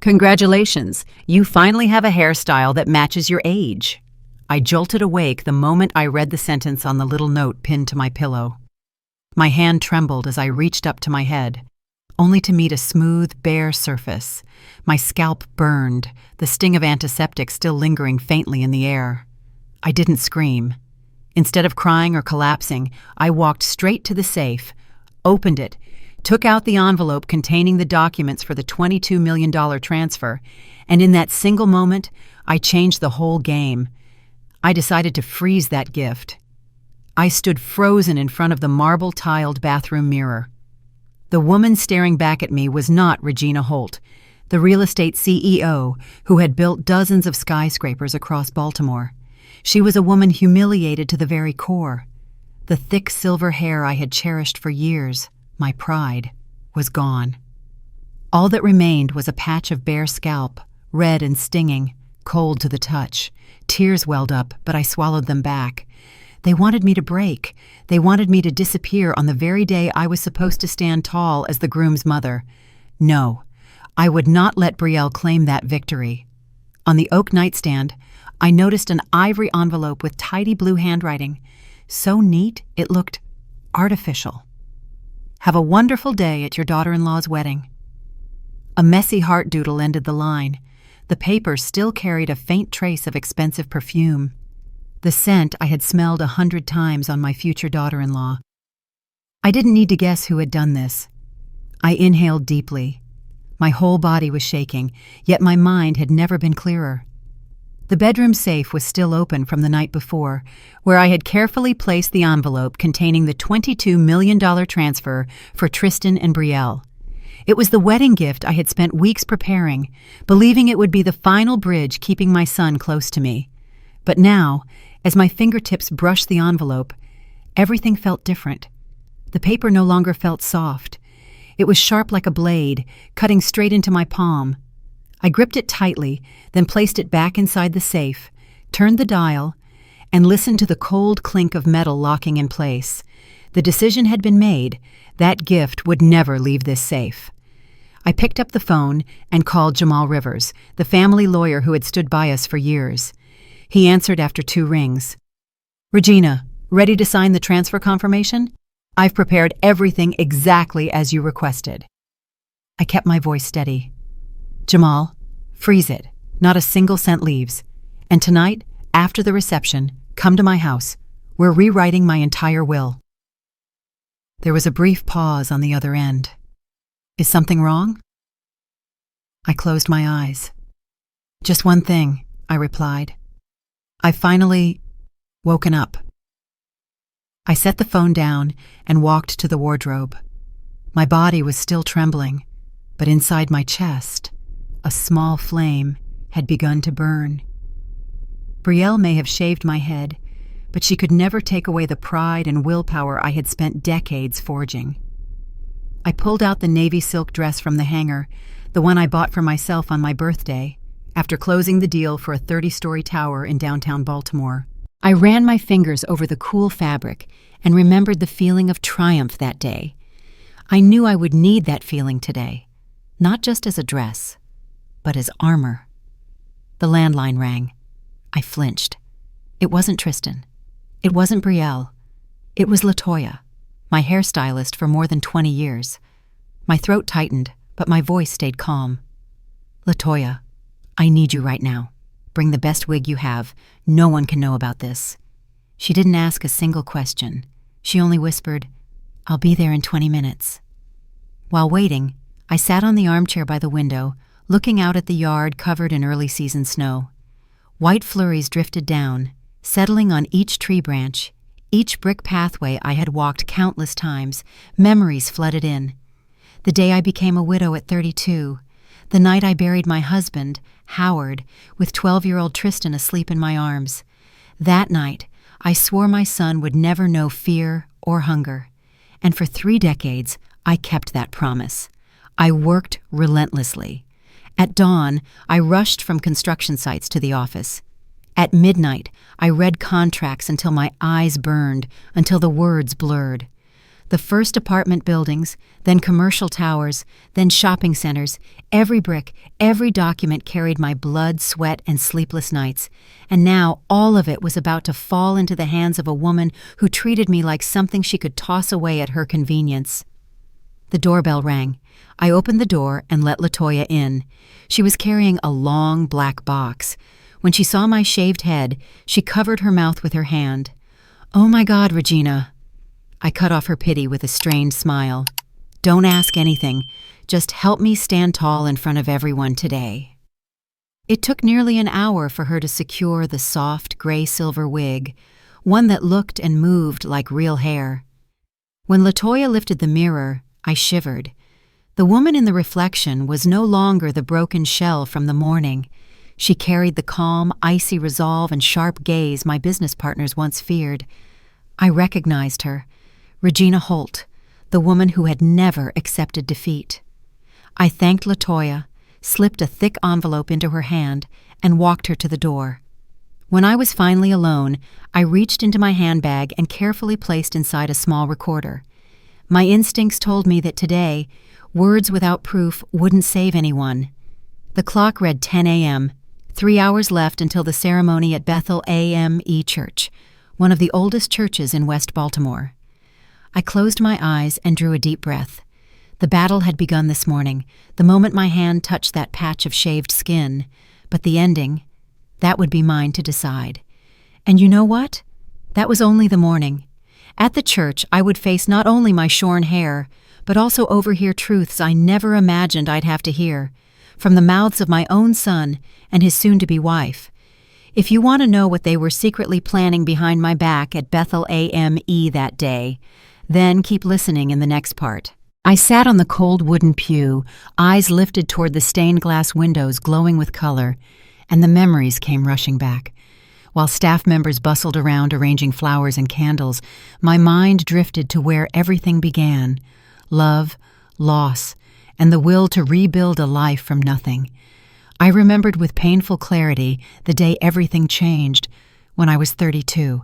Congratulations, you finally have a hairstyle that matches your age. I jolted awake the moment I read the sentence on the little note pinned to my pillow. My hand trembled as I reached up to my head, only to meet a smooth, bare surface. My scalp burned, the sting of antiseptic still lingering faintly in the air. I didn't scream. Instead of crying or collapsing, I walked straight to the safe, opened it, took out the envelope containing the documents for the $22 million transfer, and in that single moment, I changed the whole game. I decided to freeze that gift. I stood frozen in front of the marble-tiled bathroom mirror. The woman staring back at me was not Regina Holt, the real estate CEO who had built dozens of skyscrapers across Baltimore. She was a woman humiliated to the very core. The thick silver hair I had cherished for years, my pride, was gone. All that remained was a patch of bare scalp, red and stinging, cold to the touch. Tears welled up, but I swallowed them back. They wanted me to break. They wanted me to disappear on the very day I was supposed to stand tall as the groom's mother. No, I would not let Betrayal claim that victory. On the oak nightstand, I noticed an ivory envelope with tidy blue handwriting. So neat, it looked artificial. Have a wonderful day at your daughter-in-law's wedding. A messy heart doodle ended the line. The paper still carried a faint trace of expensive perfume. The scent I had smelled 100 times on my future daughter-in-law. I didn't need to guess who had done this. I inhaled deeply. My whole body was shaking, yet my mind had never been clearer. The bedroom safe was still open from the night before, where I had carefully placed the envelope containing the $22 million transfer for Tristan and Betrayal. It was the wedding gift I had spent weeks preparing, believing it would be the final bridge keeping my son close to me. But now, as my fingertips brushed the envelope, everything felt different. The paper no longer felt soft. It was sharp like a blade, cutting straight into my palm. I gripped it tightly, then placed it back inside the safe, turned the dial, and listened to the cold clink of metal locking in place. The decision had been made. That gift would never leave this safe. I picked up the phone and called Jamal Rivers, the family lawyer who had stood by us for years. He answered after 2 rings. "Regina, ready to sign the transfer confirmation? I've prepared everything exactly as you requested." I kept my voice steady. "Jamal, freeze it. Not a single cent leaves. And tonight, after the reception, come to my house. We're rewriting my entire will." There was a brief pause on the other end. "Is something wrong?" I closed my eyes. "Just one thing," I replied. "I've finally woken up." I set the phone down and walked to the wardrobe. My body was still trembling, but inside my chest, a small flame had begun to burn. Betrayal may have shaved my head, but she could never take away the pride and willpower I had spent decades forging. I pulled out the navy silk dress from the hanger, the one I bought for myself on my birthday, after closing the deal for a 30-story tower in downtown Baltimore. I ran my fingers over the cool fabric and remembered the feeling of triumph that day. I knew I would need that feeling today, not just as a dress, but as armor. The landline rang. I flinched. It wasn't Tristan. It wasn't Betrayal. It was LaToya, my hairstylist for more than 20 years. My throat tightened, but my voice stayed calm. "LaToya, I need you right now. Bring the best wig you have. No one can know about this." She didn't ask a single question. She only whispered, "I'll be there in 20 minutes." While waiting, I sat on the armchair by the window, looking out at the yard covered in early season snow. White flurries drifted down, settling on each tree branch. Each brick pathway I had walked countless times, memories flooded in. The day I became a widow at 32, the night I buried my husband, Howard, with 12-year-old Tristan asleep in my arms. That night, I swore my son would never know fear or hunger. And for 3 decades, I kept that promise. I worked relentlessly. At dawn, I rushed from construction sites to the office. At midnight, I read contracts until my eyes burned, until the words blurred. The first apartment buildings, then commercial towers, then shopping centers. Every brick, every document carried my blood, sweat, and sleepless nights. And now all of it was about to fall into the hands of a woman who treated me like something she could toss away at her convenience. The doorbell rang. I opened the door and let LaToya in. She was carrying a long black box. When she saw my shaved head, she covered her mouth with her hand. "Oh my God, Regina." I cut off her pity with a strained smile. "Don't ask anything. Just help me stand tall in front of everyone today." It took nearly an hour for her to secure the soft, gray-silver wig, one that looked and moved like real hair. When LaToya lifted the mirror, I shivered. The woman in the reflection was no longer the broken shell from the morning. She carried the calm, icy resolve and sharp gaze my business partners once feared. I recognized her. Regina Holt, the woman who had never accepted defeat. I thanked LaToya, slipped a thick envelope into her hand, and walked her to the door. When I was finally alone, I reached into my handbag and carefully placed inside a small recorder. My instincts told me that today, words without proof wouldn't save anyone. The clock read 10 a.m., 3 hours left until the ceremony at Bethel AME Church, one of the oldest churches in West Baltimore. I closed my eyes and drew a deep breath. The battle had begun this morning, the moment my hand touched that patch of shaved skin. But the ending, that would be mine to decide. And you know what? That was only the morning. At the church, I would face not only my shorn hair, but also overhear truths I never imagined I'd have to hear, from the mouths of my own son and his soon-to-be wife. If you want to know what they were secretly planning behind my back at Bethel AME that day, then keep listening in the next part. I sat on the cold wooden pew, eyes lifted toward the stained glass windows glowing with color, and the memories came rushing back. While staff members bustled around arranging flowers and candles, my mind drifted to where everything began: love, loss, and the will to rebuild a life from nothing. I remembered with painful clarity the day everything changed, when I was 32.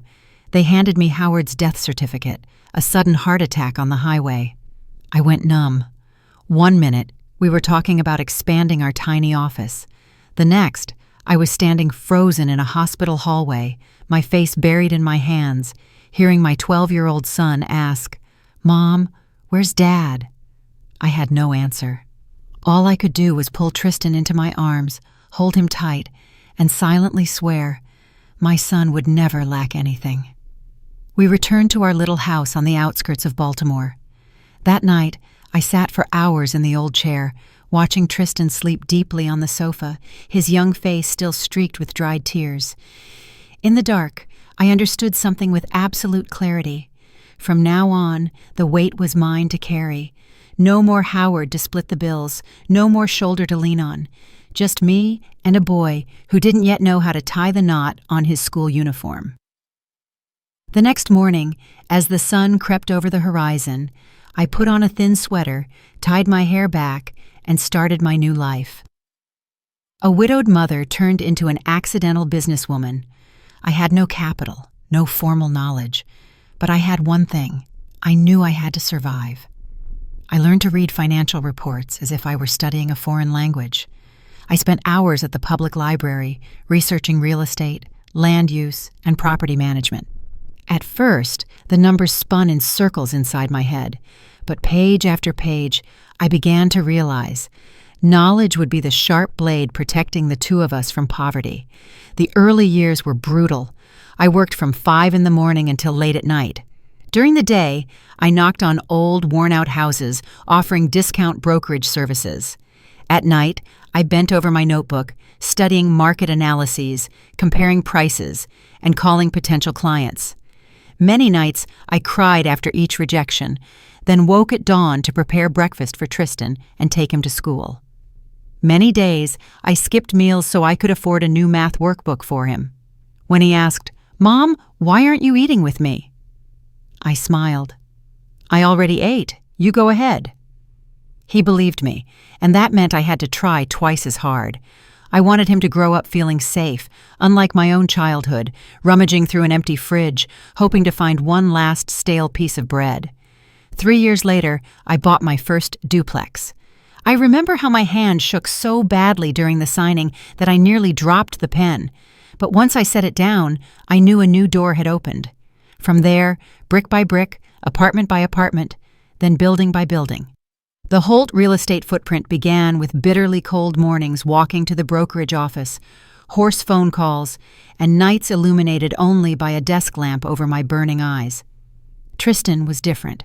They handed me Howard's death certificate, a sudden heart attack on the highway. I went numb. 1 minute, we were talking about expanding our tiny office. The next, I was standing frozen in a hospital hallway, my face buried in my hands, hearing my 12-year-old son ask, "Mom, where's Dad?" I had no answer. All I could do was pull Tristan into my arms, hold him tight, and silently swear my son would never lack anything. We returned to our little house on the outskirts of Baltimore. That night, I sat for hours in the old chair, watching Tristan sleep deeply on the sofa, his young face still streaked with dried tears. In the dark, I understood something with absolute clarity. From now on, the weight was mine to carry. No more Howard to split the bills, no more shoulder to lean on. Just me and a boy who didn't yet know how to tie the knot on his school uniform. The next morning, as the sun crept over the horizon, I put on a thin sweater, tied my hair back, and started my new life. A widowed mother turned into an accidental businesswoman. I had no capital, no formal knowledge, but I had one thing. I knew I had to survive. I learned to read financial reports as if I were studying a foreign language. I spent hours at the public library, researching real estate, land use, and property management. At first, the numbers spun in circles inside my head, but page after page, I began to realize knowledge would be the sharp blade protecting the two of us from poverty. The early years were brutal. I worked from 5 in the morning until late at night. During the day, I knocked on old, worn-out houses, offering discount brokerage services. At night, I bent over my notebook, studying market analyses, comparing prices, and calling potential clients. Many nights, I cried after each rejection, then woke at dawn to prepare breakfast for Tristan and take him to school. Many days, I skipped meals so I could afford a new math workbook for him. When he asked, "Mom, why aren't you eating with me?" I smiled. "I already ate. You go ahead." He believed me, and that meant I had to try twice as hard. I wanted him to grow up feeling safe, unlike my own childhood, rummaging through an empty fridge, hoping to find one last stale piece of bread. 3 years later, I bought my first duplex. I remember how my hand shook so badly during the signing that I nearly dropped the pen. But once I set it down, I knew a new door had opened. From there, brick by brick, apartment by apartment, then building by building. The Holt real estate footprint began with bitterly cold mornings walking to the brokerage office, hoarse phone calls, and nights illuminated only by a desk lamp over my burning eyes. Tristan was different.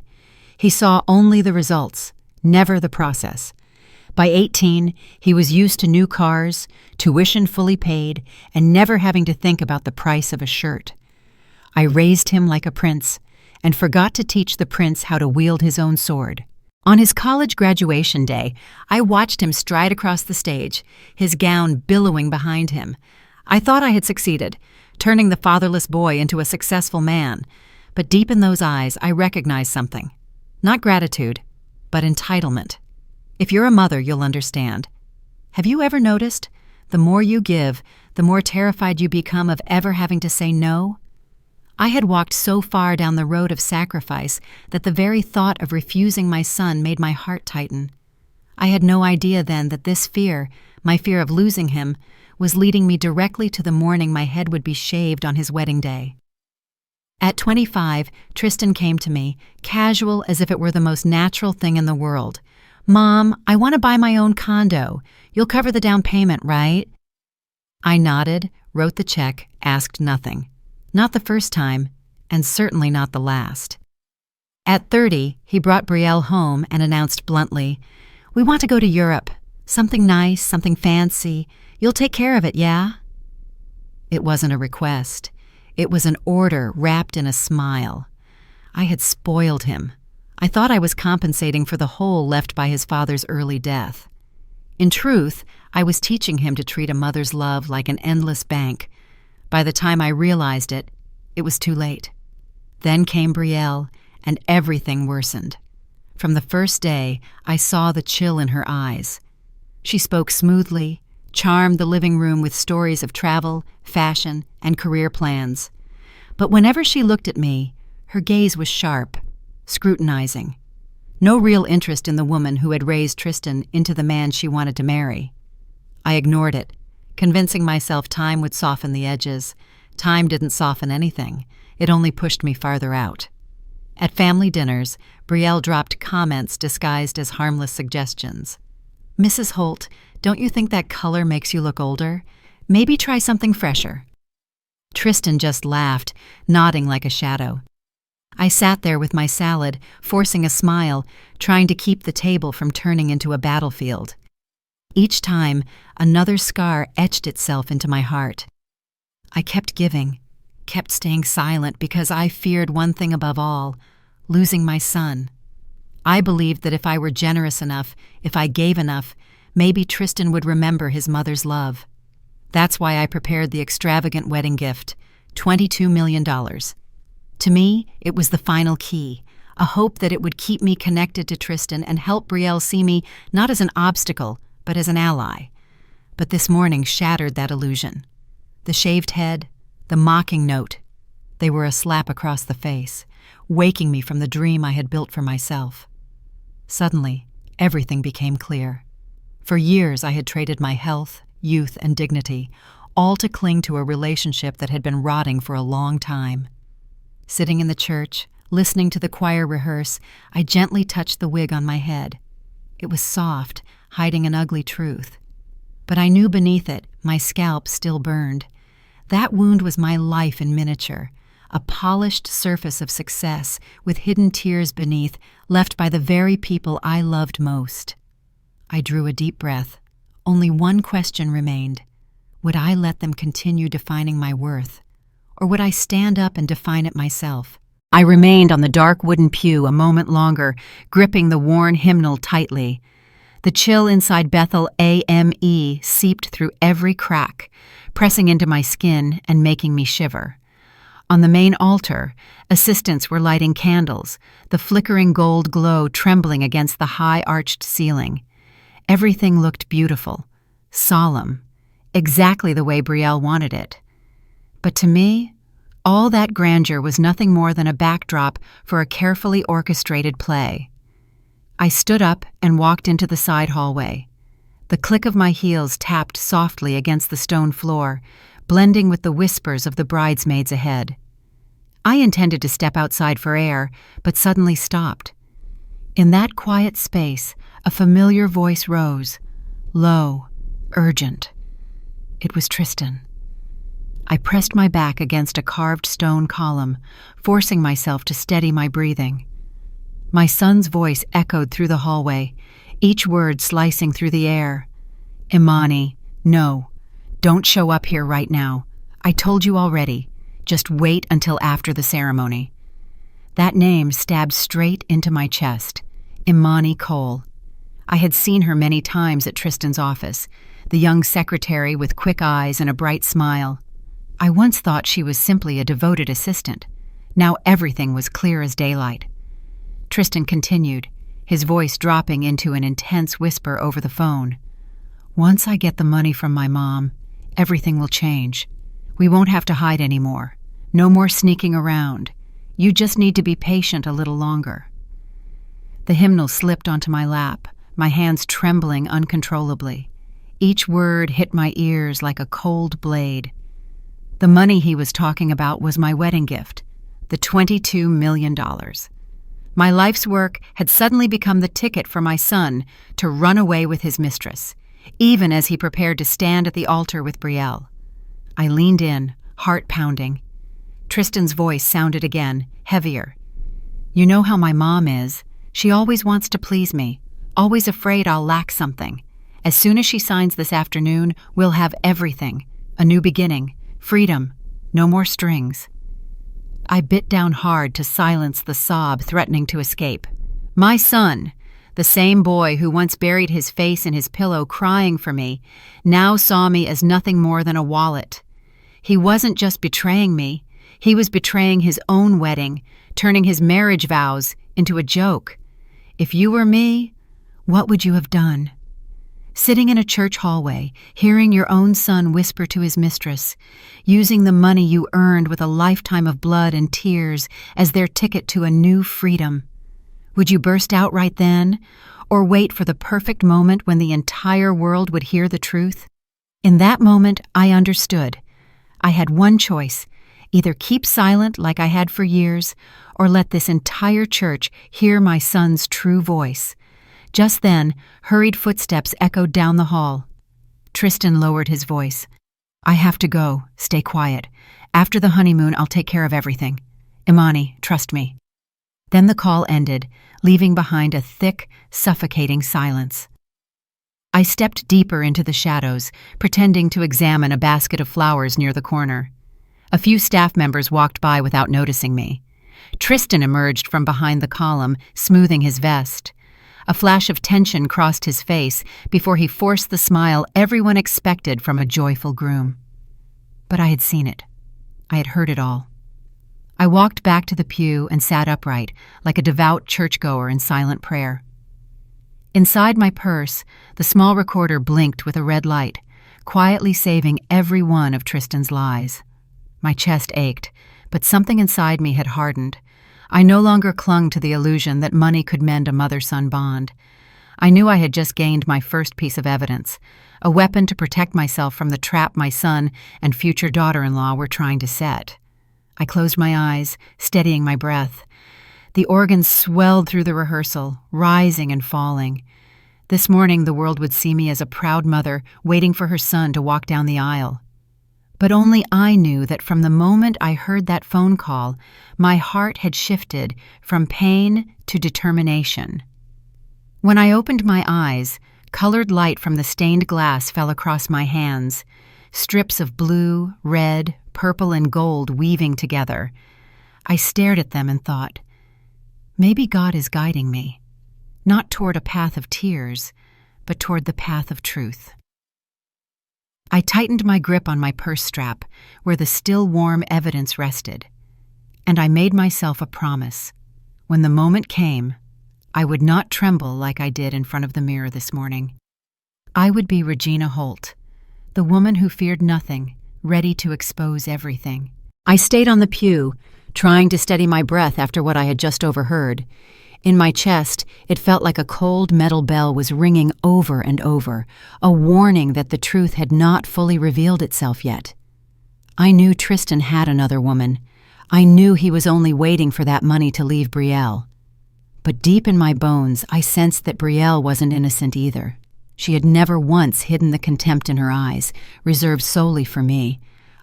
He saw only the results, never the process. By 18, he was used to new cars, tuition fully paid, and never having to think about the price of a shirt. I raised him like a prince, and forgot to teach the prince how to wield his own sword. On his college graduation day, I watched him stride across the stage, his gown billowing behind him. I thought I had succeeded, turning the fatherless boy into a successful man. But deep in those eyes, I recognized something. Not gratitude, but entitlement. If you're a mother, you'll understand. Have you ever noticed? The more you give, the more terrified you become of ever having to say no. I had walked so far down the road of sacrifice that the very thought of refusing my son made my heart tighten. I had no idea then that this fear, my fear of losing him, was leading me directly to the morning my head would be shaved on his wedding day. At 25, Tristan came to me, casual as if it were the most natural thing in the world. "Mom, I want to buy my own condo. You'll cover the down payment, right?" I nodded, wrote the check, asked nothing. Not the first time, and certainly not the last. At 30, he brought Brielle home and announced bluntly, "We want to go to Europe. Something nice, something fancy. You'll take care of it, yeah?" It wasn't a request. It was an order wrapped in a smile. I had spoiled him. I thought I was compensating for the hole left by his father's early death. In truth, I was teaching him to treat a mother's love like an endless bank. By the time I realized it, it was too late. Then came Brielle, and everything worsened. From the first day, I saw the chill in her eyes. She spoke smoothly, charmed the living room with stories of travel, fashion, and career plans. But whenever she looked at me, her gaze was sharp, scrutinizing. No real interest in the woman who had raised Tristan into the man she wanted to marry. I ignored it, convincing myself time would soften the edges. Time didn't soften anything. It only pushed me farther out. At family dinners, Brielle dropped comments disguised as harmless suggestions. "Mrs. Holt, don't you think that color makes you look older? Maybe try something fresher." Tristan just laughed, nodding like a shadow. I sat there with my salad, forcing a smile, trying to keep the table from turning into a battlefield. Each time, another scar etched itself into my heart. I kept giving, kept staying silent because I feared one thing above all, losing my son. I believed that if I were generous enough, if I gave enough, maybe Tristan would remember his mother's love. That's why I prepared the extravagant wedding gift, $22 million. To me, it was the final key, a hope that it would keep me connected to Tristan and help Brielle see me not as an obstacle, but as an ally. But this morning shattered that illusion. The shaved head, the mocking note, they were a slap across the face, waking me from the dream I had built for myself. Suddenly, everything became clear. For years I had traded my health, youth, and dignity, all to cling to a relationship that had been rotting for a long time. Sitting in the church, listening to the choir rehearse, I gently touched the wig on my head. It was soft, hiding an ugly truth. But I knew beneath it, my scalp still burned. That wound was my life in miniature, a polished surface of success with hidden tears beneath, left by the very people I loved most. I drew a deep breath. Only one question remained. Would I let them continue defining my worth? Or would I stand up and define it myself? I remained on the dark wooden pew a moment longer, gripping the worn hymnal tightly. The chill inside Bethel AME seeped through every crack, pressing into my skin and making me shiver. On the main altar, assistants were lighting candles, the flickering gold glow trembling against the high-arched ceiling. Everything looked beautiful, solemn, exactly the way Brielle wanted it. But to me, All that grandeur was nothing more than a backdrop for a carefully orchestrated play. I stood up and walked into the side hallway. The click of my heels tapped softly against the stone floor, blending with the whispers of the bridesmaids ahead. I intended to step outside for air, but suddenly stopped. In that quiet space, a familiar voice rose, low, urgent. It was Tristan. I pressed my back against a carved stone column, forcing myself to steady my breathing. My son's voice echoed through the hallway, each word slicing through the air. Imani, no, don't show up here right now. I told you already. Just wait until after the ceremony. That name stabbed straight into my chest. Imani Cole. I had seen her many times at Tristan's office, the young secretary with quick eyes and a bright smile. I once thought she was simply a devoted assistant. Now everything was clear as daylight. Tristan continued, his voice dropping into an intense whisper over the phone. Once I get the money from my mom, everything will change. We won't have to hide anymore. No more sneaking around. You just need to be patient a little longer. The hymnal slipped onto my lap, my hands trembling uncontrollably. Each word hit my ears like a cold blade. The money he was talking about was my wedding gift, the $22 million. My life's work had suddenly become the ticket for my son to run away with his mistress, even as he prepared to stand at the altar with Brielle. I leaned in, heart pounding. Tristan's voice sounded again, heavier. You know how my mom is. She always wants to please me, always afraid I'll lack something. As soon as she signs this afternoon, we'll have everything. A new beginning, freedom, no more strings. I bit down hard to silence the sob threatening to escape. My son, the same boy who once buried his face in his pillow crying for me, now saw me as nothing more than a wallet. He wasn't just betraying me, he was betraying his own wedding, turning his marriage vows into a joke. If you were me, what would you have done? Sitting in a church hallway, hearing your own son whisper to his mistress, using the money you earned with a lifetime of blood and tears as their ticket to a new freedom. Would you burst out right then, or wait for the perfect moment when the entire world would hear the truth? In that moment, I understood. I had one choice, either keep silent like I had for years, or let this entire church hear my son's true voice. Just then, hurried footsteps echoed down the hall. Tristan lowered his voice. I have to go. Stay quiet. After the honeymoon, I'll take care of everything. Imani, trust me. Then the call ended, leaving behind a thick, suffocating silence. I stepped deeper into the shadows, pretending to examine a basket of flowers near the corner. A few staff members walked by without noticing me. Tristan emerged from behind the column, smoothing his vest. A flash of tension crossed his face before he forced the smile everyone expected from a joyful groom. But I had seen it. I had heard it all. I walked back to the pew and sat upright, like a devout churchgoer in silent prayer. Inside my purse, the small recorder blinked with a red light, quietly saving every one of Tristan's lies. My chest ached, but something inside me had hardened. I no longer clung to the illusion that money could mend a mother-son bond. I knew I had just gained my first piece of evidence, a weapon to protect myself from the trap my son and future daughter-in-law were trying to set. I closed my eyes, steadying my breath. The organs swelled through the rehearsal, rising and falling. This morning the world would see me as a proud mother waiting for her son to walk down the aisle. But only I knew that from the moment I heard that phone call, my heart had shifted from pain to determination. When I opened my eyes, colored light from the stained glass fell across my hands, strips of blue, red, purple, and gold weaving together. I stared at them and thought, maybe God is guiding me, not toward a path of tears, but toward the path of truth. I tightened my grip on my purse strap, where the still warm evidence rested, and I made myself a promise. When the moment came, I would not tremble like I did in front of the mirror this morning. I would be Regina Holt, the woman who feared nothing, ready to expose everything. I stayed on the pew, trying to steady my breath after what I had just overheard. In my chest, it felt like a cold metal bell was ringing over and over, a warning that the truth had not fully revealed itself yet. I knew Tristan had another woman. I knew he was only waiting for that money to leave Brielle. But deep in my bones, I sensed that Brielle wasn't innocent either. She had never once hidden the contempt in her eyes, reserved solely for me.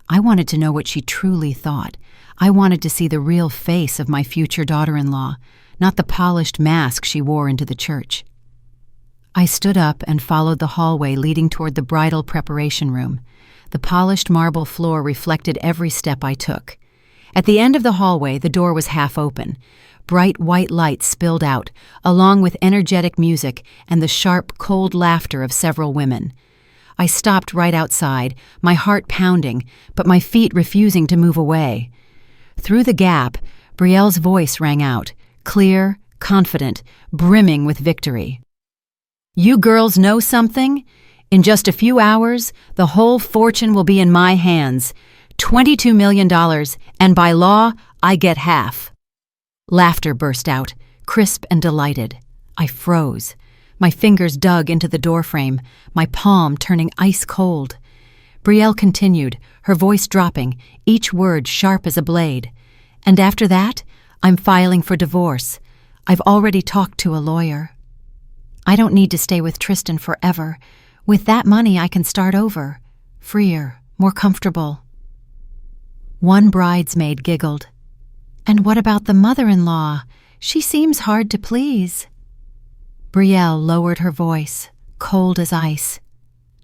I wanted to know what she truly thought. I wanted to see the real face of my future daughter-in-law, not the polished mask she wore into the church. I stood up and followed the hallway leading toward the bridal preparation room. The polished marble floor reflected every step I took. At the end of the hallway, the door was half open. Bright white lights spilled out, along with energetic music and the sharp, cold laughter of several women. I stopped right outside, my heart pounding, but my feet refusing to move away. Through the gap, Brielle's voice rang out, clear, confident, brimming with victory. "You girls know something? In just a few hours, the whole fortune will be in my hands. $22 million, and by law, I get half." Laughter burst out, crisp and delighted. I froze. My fingers dug into the doorframe, my palm turning ice cold. Brielle continued, her voice dropping, each word sharp as a blade. "And after that, I'm filing for divorce. I've already talked to a lawyer. I don't need to stay with Tristan forever. With that money, I can start over. Freer, more comfortable." One bridesmaid giggled. "And what about the mother-in-law? She seems hard to please." Brielle lowered her voice, cold as ice.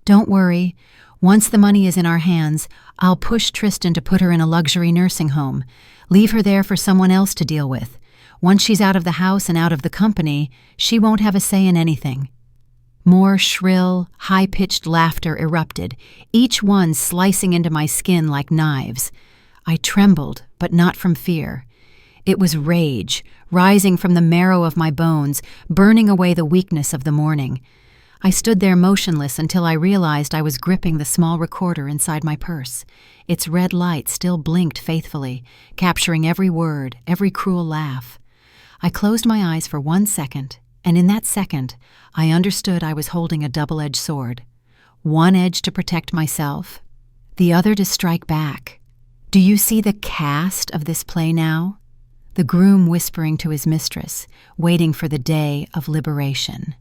"Don't worry. Once the money is in our hands, I'll push Tristan to put her in a luxury nursing home. Leave her there for someone else to deal with. Once she's out of the house and out of the company, she won't have a say in anything." More shrill, high-pitched laughter erupted, each one slicing into my skin like knives. I trembled, but not from fear. It was rage, rising from the marrow of my bones, burning away the weakness of the morning. I stood there motionless until I realized I was gripping the small recorder inside my purse. Its red light still blinked faithfully, capturing every word, every cruel laugh. I closed my eyes for 1 second, and in that second, I understood I was holding a double-edged sword. One edge to protect myself, the other to strike back. Do you see the cast of this play now? The groom whispering to his mistress, waiting for the day of liberation.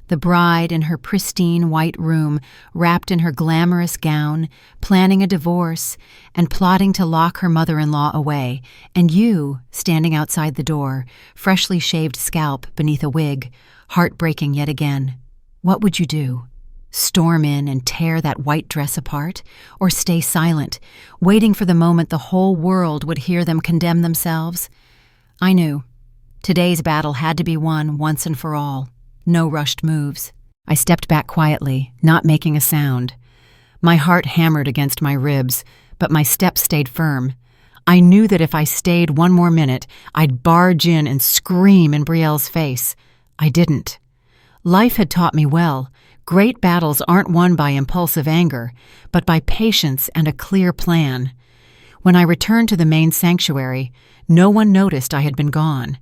The bride in her pristine white room, wrapped in her glamorous gown, planning a divorce and plotting to lock her mother-in-law away, and you standing outside the door, freshly shaved scalp beneath a wig, heartbreaking yet again. What would you do? Storm in and tear that white dress apart? Or stay silent, waiting for the moment the whole world would hear them condemn themselves? I knew. Today's battle had to be won once and for all. No rushed moves. I stepped back quietly, not making a sound. My heart hammered against my ribs, but my steps stayed firm. I knew that if I stayed one more minute, I'd barge in and scream in Brielle's face. I didn't. Life had taught me well. Great battles aren't won by impulsive anger, but by patience and a clear plan. When I returned to the main sanctuary, no one noticed I had been gone.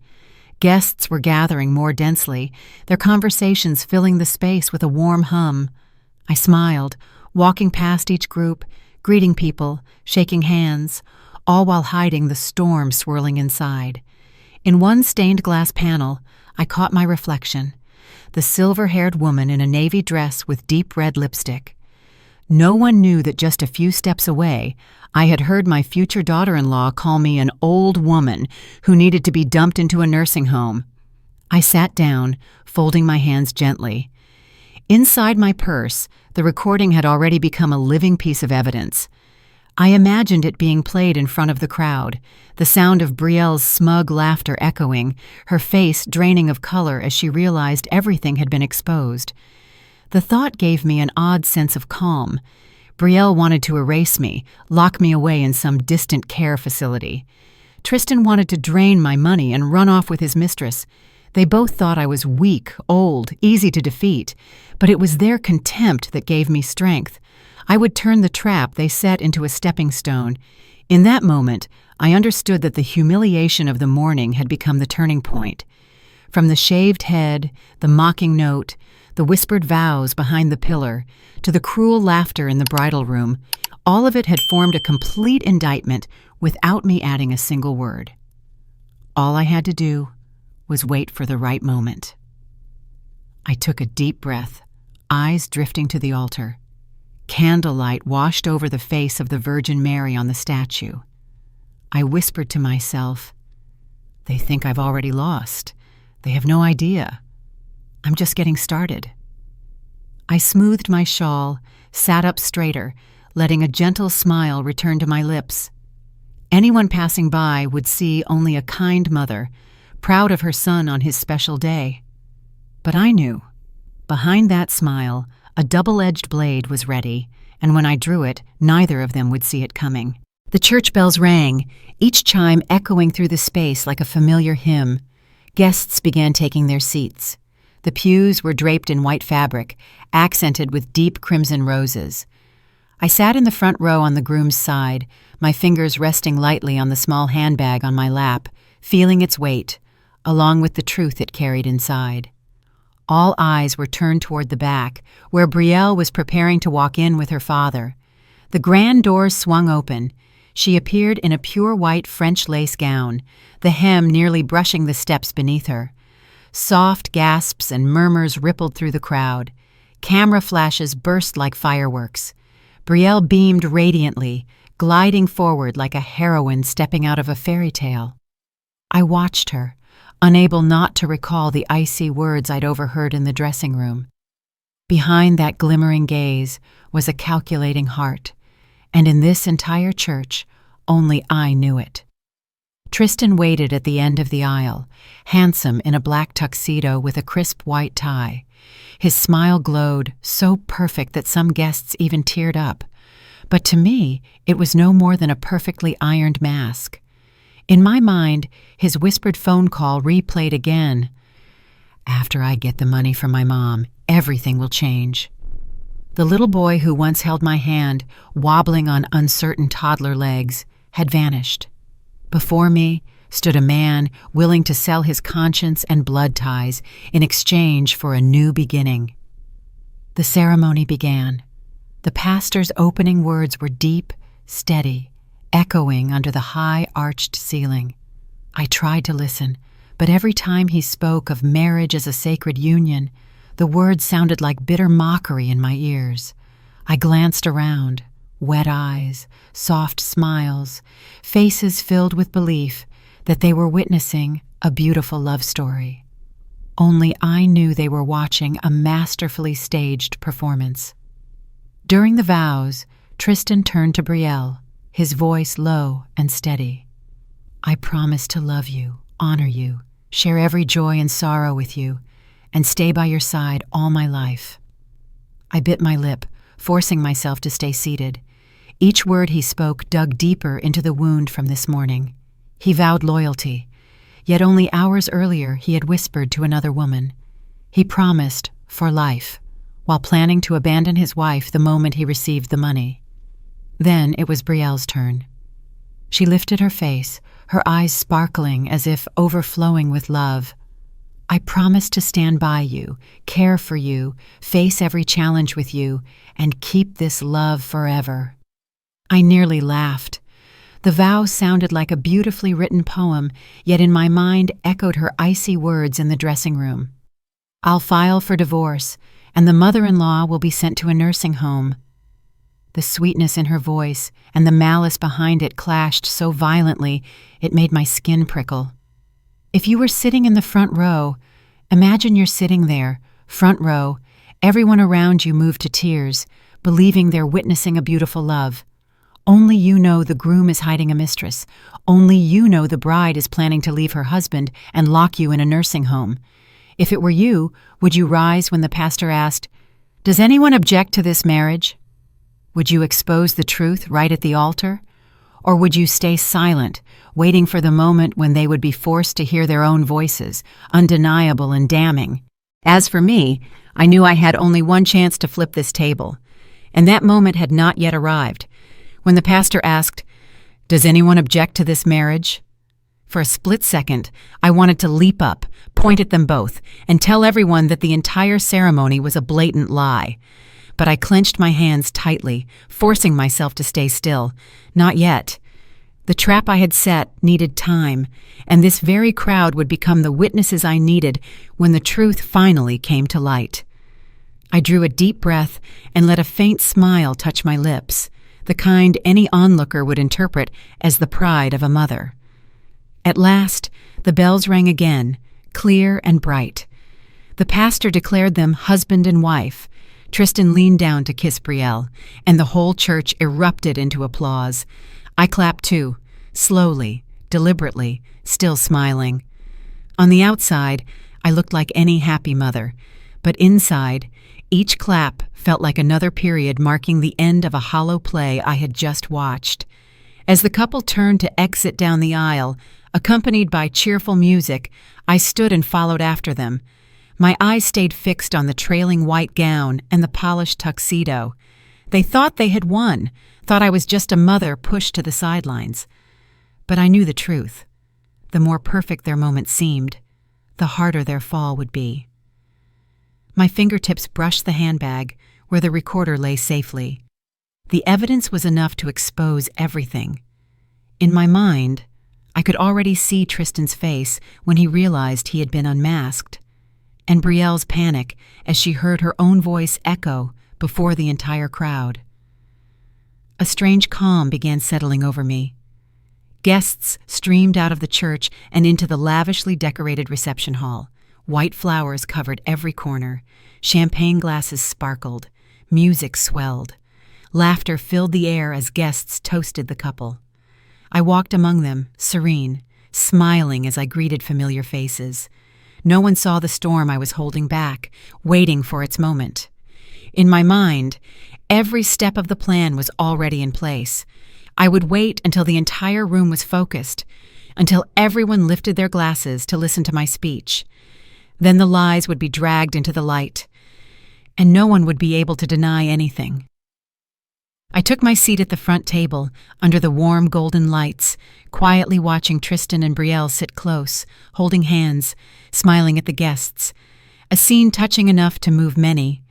Guests were gathering more densely, their conversations filling the space with a warm hum. I smiled, walking past each group, greeting people, shaking hands, all while hiding the storm swirling inside. In one stained glass panel, I caught my reflection, the silver-haired woman in a navy dress with deep red lipstick. No one knew that just a few steps away, I had heard my future daughter-in-law call me an old woman who needed to be dumped into a nursing home. I sat down, folding my hands gently. Inside my purse, the recording had already become a living piece of evidence. I imagined it being played in front of the crowd, the sound of Brielle's smug laughter echoing, her face draining of color as she realized everything had been exposed. The thought gave me an odd sense of calm. Brielle wanted to erase me, lock me away in some distant care facility. Tristan wanted to drain my money and run off with his mistress. They both thought I was weak, old, easy to defeat, but it was their contempt that gave me strength. I would turn the trap they set into a stepping stone. In that moment, I understood that the humiliation of the morning had become the turning point. From the shaved head, the mocking note, the whispered vows behind the pillar, to the cruel laughter in the bridal room, all of it had formed a complete indictment without me adding a single word. All I had to do was wait for the right moment. I took a deep breath, eyes drifting to the altar. Candlelight washed over the face of the Virgin Mary on the statue. I whispered to myself, "They think I've already lost. They have no idea. I'm just getting started." I smoothed my shawl, sat up straighter, letting a gentle smile return to my lips. Anyone passing by would see only a kind mother, proud of her son on his special day. But I knew, behind that smile, a double-edged blade was ready, and when I drew it, neither of them would see it coming. The church bells rang, each chime echoing through the space like a familiar hymn. Guests began taking their seats. The pews were draped in white fabric, accented with deep crimson roses. I sat in the front row on the groom's side, my fingers resting lightly on the small handbag on my lap, feeling its weight, along with the truth it carried inside. All eyes were turned toward the back, where Brielle was preparing to walk in with her father. The grand doors swung open. She appeared in a pure white French lace gown, the hem nearly brushing the steps beneath her. Soft gasps and murmurs rippled through the crowd. Camera flashes burst like fireworks. Brielle beamed radiantly, gliding forward like a heroine stepping out of a fairy tale. I watched her, unable not to recall the icy words I'd overheard in the dressing room. Behind that glimmering gaze was a calculating heart, and in this entire church, only I knew it. Tristan waited at the end of the aisle, handsome in a black tuxedo with a crisp white tie. His smile glowed, so perfect that some guests even teared up. But to me, it was no more than a perfectly ironed mask. In my mind, his whispered phone call replayed again. "After I get the money from my mom, everything will change." The little boy who once held my hand, wobbling on uncertain toddler legs, had vanished. Before me stood a man willing to sell his conscience and blood ties in exchange for a new beginning. The ceremony began. The pastor's opening words were deep, steady, echoing under the high arched ceiling. I tried to listen, but every time he spoke of marriage as a sacred union, the words sounded like bitter mockery in my ears. I glanced around, wet eyes, soft smiles, faces filled with belief that they were witnessing a beautiful love story. Only I knew they were watching a masterfully staged performance. During the vows, Tristan turned to Brielle, his voice low and steady. "I promise to love you, honor you, share every joy and sorrow with you, and stay by your side all my life." I bit my lip, forcing myself to stay seated. Each word he spoke dug deeper into the wound from this morning. He vowed loyalty, yet only hours earlier he had whispered to another woman. He promised for life, while planning to abandon his wife the moment he received the money. Then it was Brielle's turn. She lifted her face, her eyes sparkling as if overflowing with love. "I promise to stand by you, care for you, face every challenge with you, and keep this love forever." I nearly laughed. The vow sounded like a beautifully written poem, yet in my mind echoed her icy words in the dressing room. "I'll file for divorce, and the mother-in-law will be sent to a nursing home." The sweetness in her voice and the malice behind it clashed so violently it made my skin prickle. If you were sitting in the front row, imagine you're sitting there, front row, everyone around you moved to tears, believing they're witnessing a beautiful love. Only you know the groom is hiding a mistress. Only you know the bride is planning to leave her husband and lock you in a nursing home. If it were you, would you rise when the pastor asked, "Does anyone object to this marriage?" Would you expose the truth right at the altar? Or would you stay silent, waiting for the moment when they would be forced to hear their own voices, undeniable and damning? As for me, I knew I had only one chance to flip this table. And that moment had not yet arrived. When the pastor asked, "Does anyone object to this marriage?" For a split second, I wanted to leap up, point at them both, and tell everyone that the entire ceremony was a blatant lie. But I clenched my hands tightly, forcing myself to stay still. Not yet. The trap I had set needed time, and this very crowd would become the witnesses I needed when the truth finally came to light. I drew a deep breath and let a faint smile touch my lips, the kind any onlooker would interpret as the pride of a mother. At last, the bells rang again, clear and bright. The pastor declared them husband and wife. Tristan leaned down to kiss Brielle, and the whole church erupted into applause. I clapped too, slowly, deliberately, still smiling. On the outside, I looked like any happy mother, but inside, each clap felt like another period marking the end of a hollow play I had just watched. As the couple turned to exit down the aisle, accompanied by cheerful music, I stood and followed after them. My eyes stayed fixed on the trailing white gown and the polished tuxedo. They thought they had won, thought I was just a mother pushed to the sidelines. But I knew the truth. The more perfect their moment seemed, the harder their fall would be. My fingertips brushed the handbag where the recorder lay safely. The evidence was enough to expose everything. In my mind, I could already see Tristan's face when he realized he had been unmasked, and Brielle's panic as she heard her own voice echo before the entire crowd. A strange calm began settling over me. Guests streamed out of the church and into the lavishly decorated reception hall. White flowers covered every corner. Champagne glasses sparkled. Music swelled. Laughter filled the air as guests toasted the couple. I walked among them, serene, smiling as I greeted familiar faces. No one saw the storm I was holding back, waiting for its moment. In my mind, every step of the plan was already in place. I would wait until the entire room was focused, until everyone lifted their glasses to listen to my speech. Then the lies would be dragged into the light, and no one would be able to deny anything. I took my seat at the front table, under the warm golden lights, quietly watching Tristan and Brielle sit close, holding hands, smiling at the guests, a scene touching enough to move many.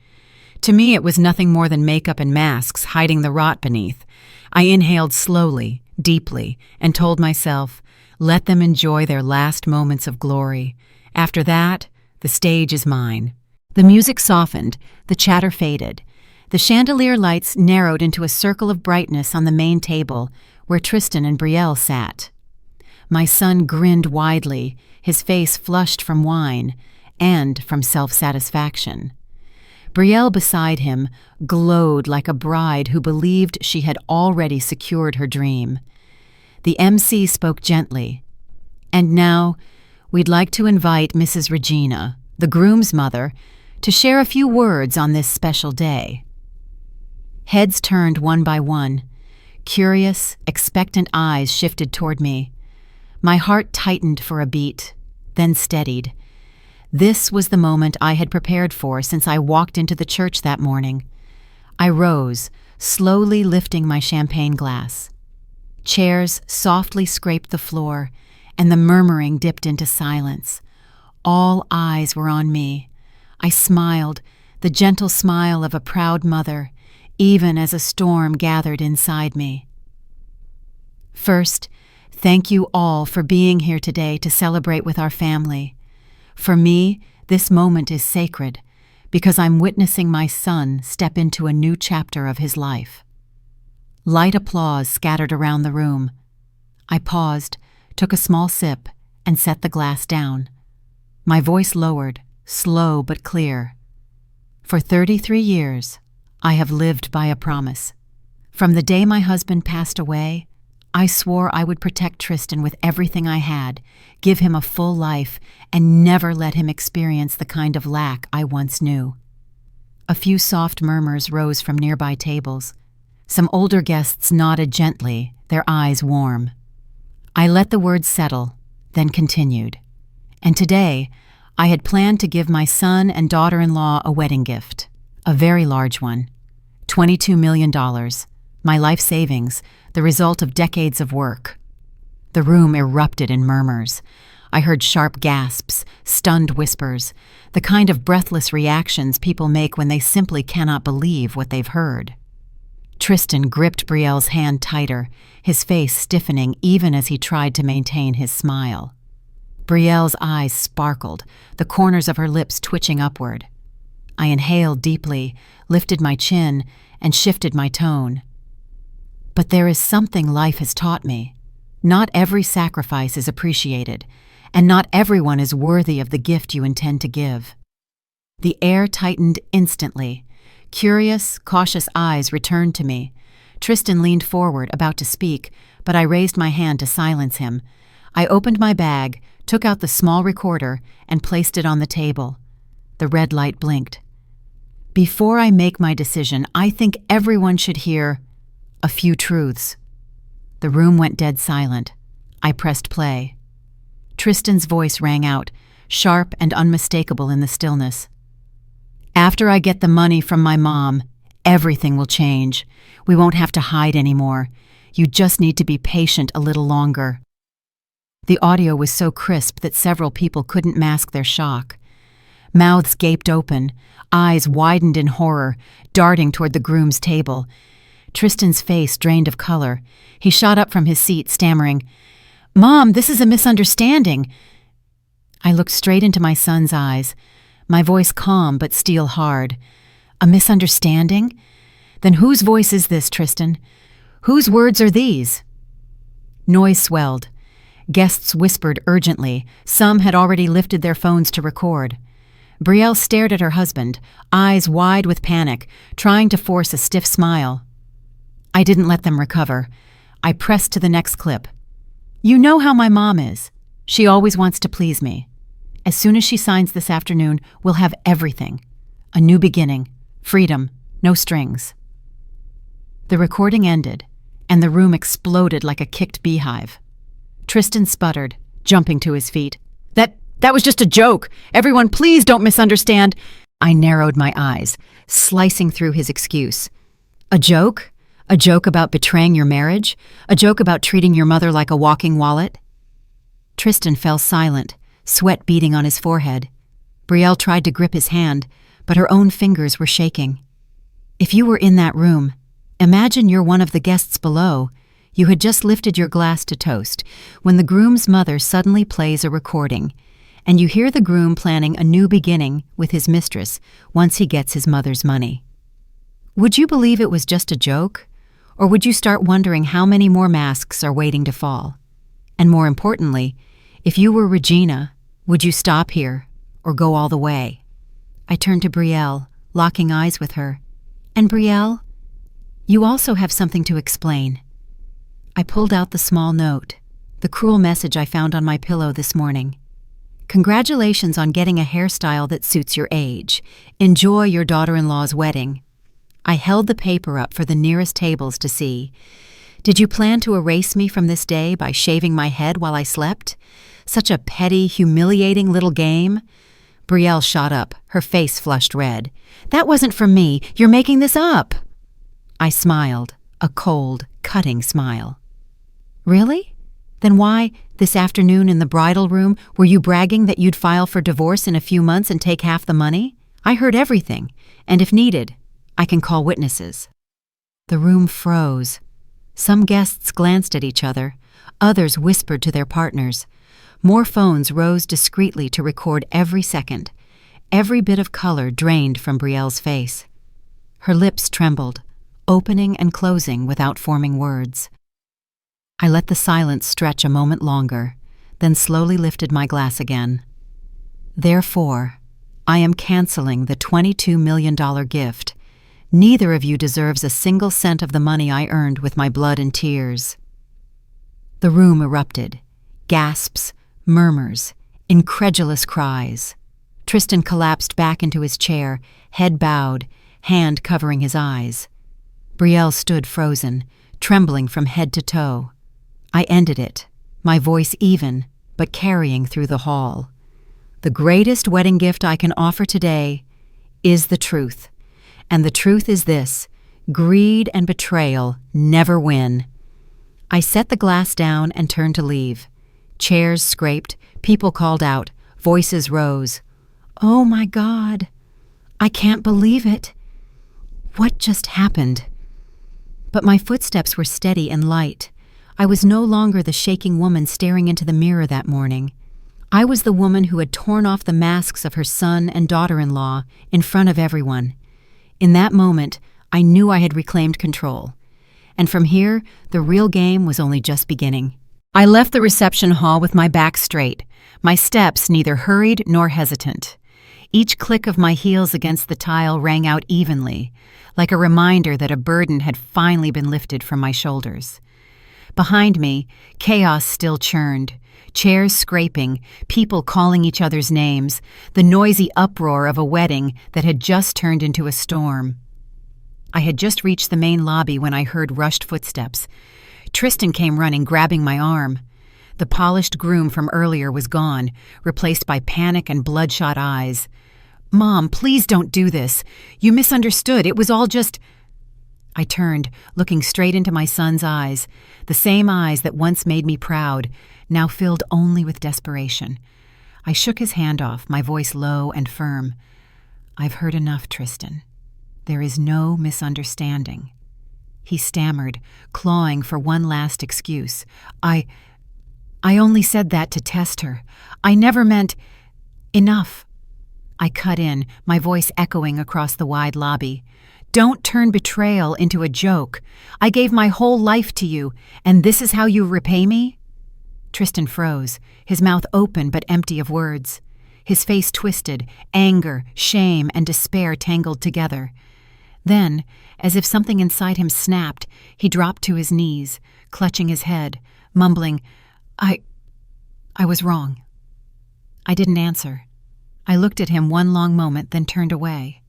To me, it was nothing more than makeup and masks hiding the rot beneath. I inhaled slowly, deeply, and told myself, let them enjoy their last moments of glory. After that, the stage is mine. The music softened, the chatter faded. The chandelier lights narrowed into a circle of brightness on the main table where Tristan and Brielle sat. My son grinned widely, his face flushed from wine and from self-satisfaction. Brielle beside him glowed like a bride who believed she had already secured her dream. The MC spoke gently. And now, we'd like to invite Mrs. Regina, the groom's mother, to share a few words on this special day. Heads turned one by one. Curious, expectant eyes shifted toward me. My heart tightened for a beat, then steadied. This was the moment I had prepared for since I walked into the church that morning. I rose, slowly lifting my champagne glass. Chairs softly scraped the floor, and the murmuring dipped into silence. All eyes were on me. I smiled, the gentle smile of a proud mother, even as a storm gathered inside me. First, thank you all for being here today to celebrate with our family. For me, this moment is sacred because I'm witnessing my son step into a new chapter of his life. Light applause scattered around the room. I paused, took a small sip, and set the glass down. My voice lowered, slow but clear. For 33 years, I have lived by a promise. From the day my husband passed away, I swore I would protect Tristan with everything I had, give him a full life, and never let him experience the kind of lack I once knew. A few soft murmurs rose from nearby tables. Some older guests nodded gently, their eyes warm. I let the words settle, then continued. And today, I had planned to give my son and daughter-in-law a wedding gift, a very large one. $22 million. My life savings, the result of decades of work. The room erupted in murmurs. I heard sharp gasps, stunned whispers, the kind of breathless reactions people make when they simply cannot believe what they've heard. Tristan gripped Brielle's hand tighter, his face stiffening even as he tried to maintain his smile. Brielle's eyes sparkled, the corners of her lips twitching upward. I inhaled deeply, lifted my chin, and shifted my tone. But there is something life has taught me. Not every sacrifice is appreciated, and not everyone is worthy of the gift you intend to give. The air tightened instantly. Curious, cautious eyes returned to me. Tristan leaned forward, about to speak, but I raised my hand to silence him. I opened my bag, took out the small recorder, and placed it on the table. The red light blinked. Before I make my decision, I think everyone should hear a few truths. The room went dead silent. I pressed play. Tristan's voice rang out, sharp and unmistakable in the stillness. After I get the money from my mom, everything will change. We won't have to hide anymore. You just need to be patient a little longer. The audio was so crisp that several people couldn't mask their shock. Mouths gaped open, eyes widened in horror, darting toward the groom's table. Tristan's face drained of color. He shot up from his seat, stammering, "Mom, this is a misunderstanding." I looked straight into my son's eyes, my voice calm but steel hard. "A misunderstanding? Then whose voice is this, Tristan? Whose words are these?" Noise swelled. Guests whispered urgently. Some had already lifted their phones to record. Brielle stared at her husband, eyes wide with panic, trying to force a stiff smile. I didn't let them recover. I pressed to the next clip. "You know how my mom is. She always wants to please me. As soon as she signs this afternoon, we'll have everything. A new beginning, freedom, no strings." The recording ended, and the room exploded like a kicked beehive. Tristan sputtered, jumping to his feet. That was just a joke. Everyone, please don't misunderstand." I narrowed my eyes, slicing through his excuse. "A joke? A joke about betraying your marriage? A joke about treating your mother like a walking wallet?" Tristan fell silent, sweat beading on his forehead. Brielle tried to grip his hand, but her own fingers were shaking. "If you were in that room, imagine you're one of the guests below. You had just lifted your glass to toast when the groom's mother suddenly plays a recording, and you hear the groom planning a new beginning with his mistress once he gets his mother's money. Would you believe it was just a joke? Or would you start wondering how many more masks are waiting to fall? And more importantly, if you were Regina, would you stop here or go all the way?" I turned to Brielle, locking eyes with her. "And Brielle, you also have something to explain." I pulled out the small note, the cruel message I found on my pillow this morning. "Congratulations on getting a hairstyle that suits your age. Enjoy your daughter-in-law's wedding." I held the paper up for the nearest tables to see. "Did you plan to erase me from this day by shaving my head while I slept? Such a petty, humiliating little game?" Brielle shot up, her face flushed red. "That wasn't from me. You're making this up." I smiled, a cold, cutting smile. "Really? Then why, this afternoon in the bridal room, were you bragging that you'd file for divorce in a few months and take half the money? I heard everything, and if needed, I can call witnesses." The room froze. Some guests glanced at each other. Others whispered to their partners. More phones rose discreetly to record every second. Every bit of color drained from Brielle's face. Her lips trembled, opening and closing without forming words. I let the silence stretch a moment longer, then slowly lifted my glass again. "Therefore, I am canceling the $22 million gift. Neither of you deserves a single cent of the money I earned with my blood and tears." The room erupted. Gasps, murmurs, incredulous cries. Tristan collapsed back into his chair, head bowed, hand covering his eyes. Brielle stood frozen, trembling from head to toe. I ended it, my voice even, but carrying through the hall. "The greatest wedding gift I can offer today is the truth. And the truth is this: Greed and betrayal never win. I set the glass down and turned to leave. Chairs scraped, people called out, voices rose. Oh my God! I can't believe it! What just happened? But my footsteps were steady and light. I was no longer the shaking woman staring into the mirror that morning. I was the woman who had torn off the masks of her son and daughter-in-law in front of everyone. In that moment, I knew I had reclaimed control. And from here, the real game was only just beginning. I left the reception hall with my back straight, my steps neither hurried nor hesitant. Each click of my heels against the tile rang out evenly, like a reminder that a burden had finally been lifted from my shoulders. Behind me, chaos still churned, chairs scraping, people calling each other's names, the noisy uproar of a wedding that had just turned into a storm. I had just reached the main lobby when I heard rushed footsteps. Tristan came running, grabbing my arm. The polished groom from earlier was gone, replaced by panic and bloodshot eyes. "Mom, please don't do this. You misunderstood. It was all just—" I turned, looking straight into my son's eyes, the same eyes that once made me proud, now filled only with desperation. I shook his hand off, my voice low and firm. "I've heard enough, Tristan. There is no misunderstanding." He stammered, clawing for one last excuse. I only said that to test her. I never meant—" "Enough." I cut in, my voice echoing across the wide lobby. "Don't turn betrayal into a joke. I gave my whole life to you, and this is how you repay me?" Tristan froze, his mouth open but empty of words. His face twisted, anger, shame, and despair tangled together. Then, as if something inside him snapped, he dropped to his knees, clutching his head, mumbling, I was wrong." I didn't answer. I looked at him one long moment, then turned away.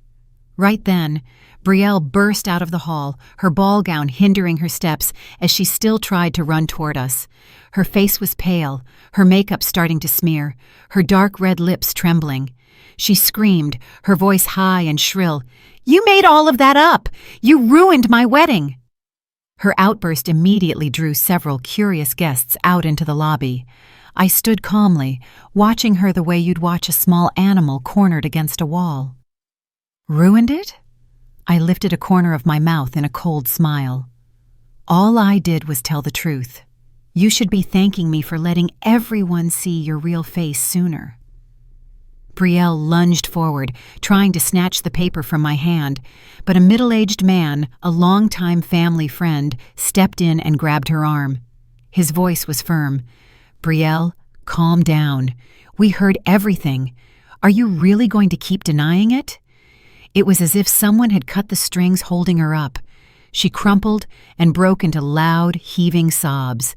Right then, Brielle burst out of the hall, her ball gown hindering her steps as she still tried to run toward us. Her face was pale, her makeup starting to smear, her dark red lips trembling. She screamed, her voice high and shrill, "You made all of that up! You ruined my wedding!" Her outburst immediately drew several curious guests out into the lobby. I stood calmly, watching her the way you'd watch a small animal cornered against a wall. "Ruined it?" I lifted a corner of my mouth in a cold smile. "All I did was tell the truth. You should be thanking me for letting everyone see your real face sooner." Brielle lunged forward, trying to snatch the paper from my hand, but a middle-aged man, a longtime family friend, stepped in and grabbed her arm. His voice was firm. "Brielle, calm down. We heard everything. Are you really going to keep denying it?" It was as if someone had cut the strings holding her up. She crumpled and broke into loud, heaving sobs.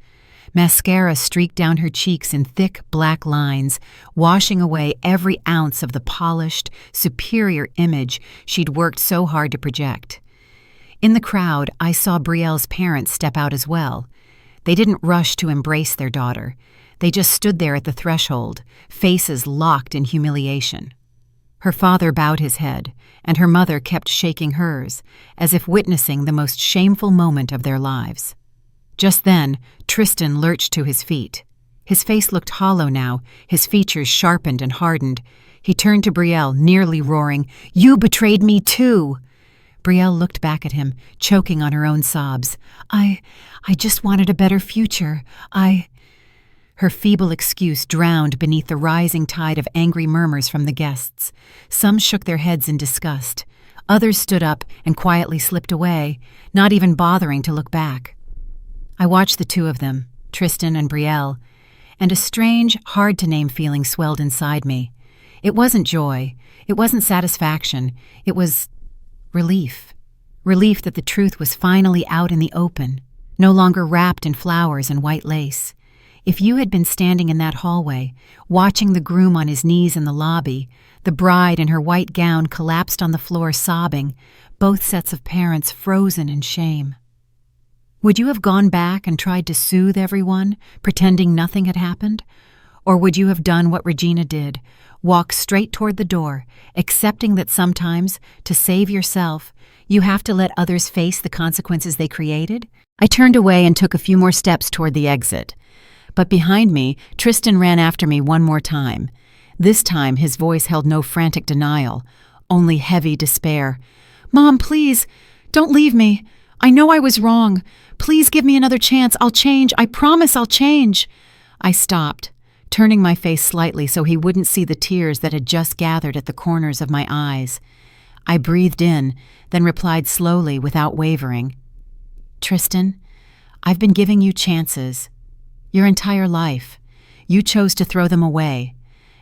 Mascara streaked down her cheeks in thick black lines, washing away every ounce of the polished, superior image she'd worked so hard to project. In the crowd, I saw Brielle's parents step out as well. They didn't rush to embrace their daughter. They just stood there at the threshold, faces locked in humiliation. Her father bowed his head, and her mother kept shaking hers, as if witnessing the most shameful moment of their lives. Just then, Tristan lurched to his feet. His face looked hollow now, his features sharpened and hardened. He turned to Brielle, nearly roaring, "You betrayed me too!" Brielle looked back at him, choking on her own sobs. I just wanted a better future. Her feeble excuse drowned beneath the rising tide of angry murmurs from the guests. Some shook their heads in disgust. Others stood up and quietly slipped away, not even bothering to look back. I watched the two of them, Tristan and Brielle, and a strange, hard-to-name feeling swelled inside me. It wasn't joy. It wasn't satisfaction. It was relief. Relief that the truth was finally out in the open, no longer wrapped in flowers and white lace. If you had been standing in that hallway, watching the groom on his knees in the lobby, the bride in her white gown collapsed on the floor sobbing, both sets of parents frozen in shame. Would you have gone back and tried to soothe everyone, pretending nothing had happened? Or would you have done what Regina did, walk straight toward the door, accepting that sometimes, to save yourself, you have to let others face the consequences they created? I turned away and took a few more steps toward the exit. But behind me, Tristan ran after me one more time. This time, his voice held no frantic denial, only heavy despair. "Mom, please, don't leave me. I know I was wrong. Please give me another chance. I'll change. I promise I'll change." I stopped, turning my face slightly so he wouldn't see the tears that had just gathered at the corners of my eyes. I breathed in, then replied slowly without wavering. "Tristan, I've been giving you chances. Your entire life. You chose to throw them away.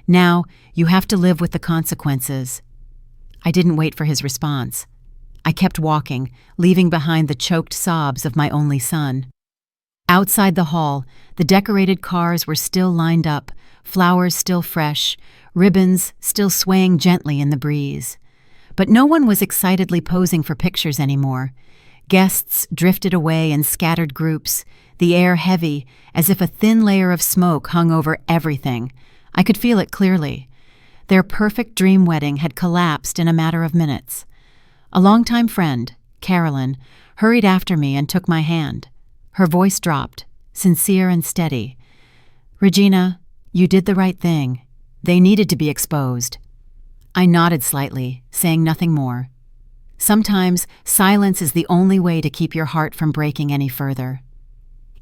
Now, you have to live with the consequences." I didn't wait for his response. I kept walking, leaving behind the choked sobs of my only son. Outside the hall, the decorated cars were still lined up, flowers still fresh, ribbons still swaying gently in the breeze. But no one was excitedly posing for pictures anymore. Guests drifted away in scattered groups, the air heavy, as if a thin layer of smoke hung over everything. I could feel it clearly. Their perfect dream wedding had collapsed in a matter of minutes. A longtime friend, Carolyn, hurried after me and took my hand. Her voice dropped, sincere and steady. "Regina, you did the right thing. They needed to be exposed." I nodded slightly, saying nothing more. Sometimes silence is the only way to keep your heart from breaking any further.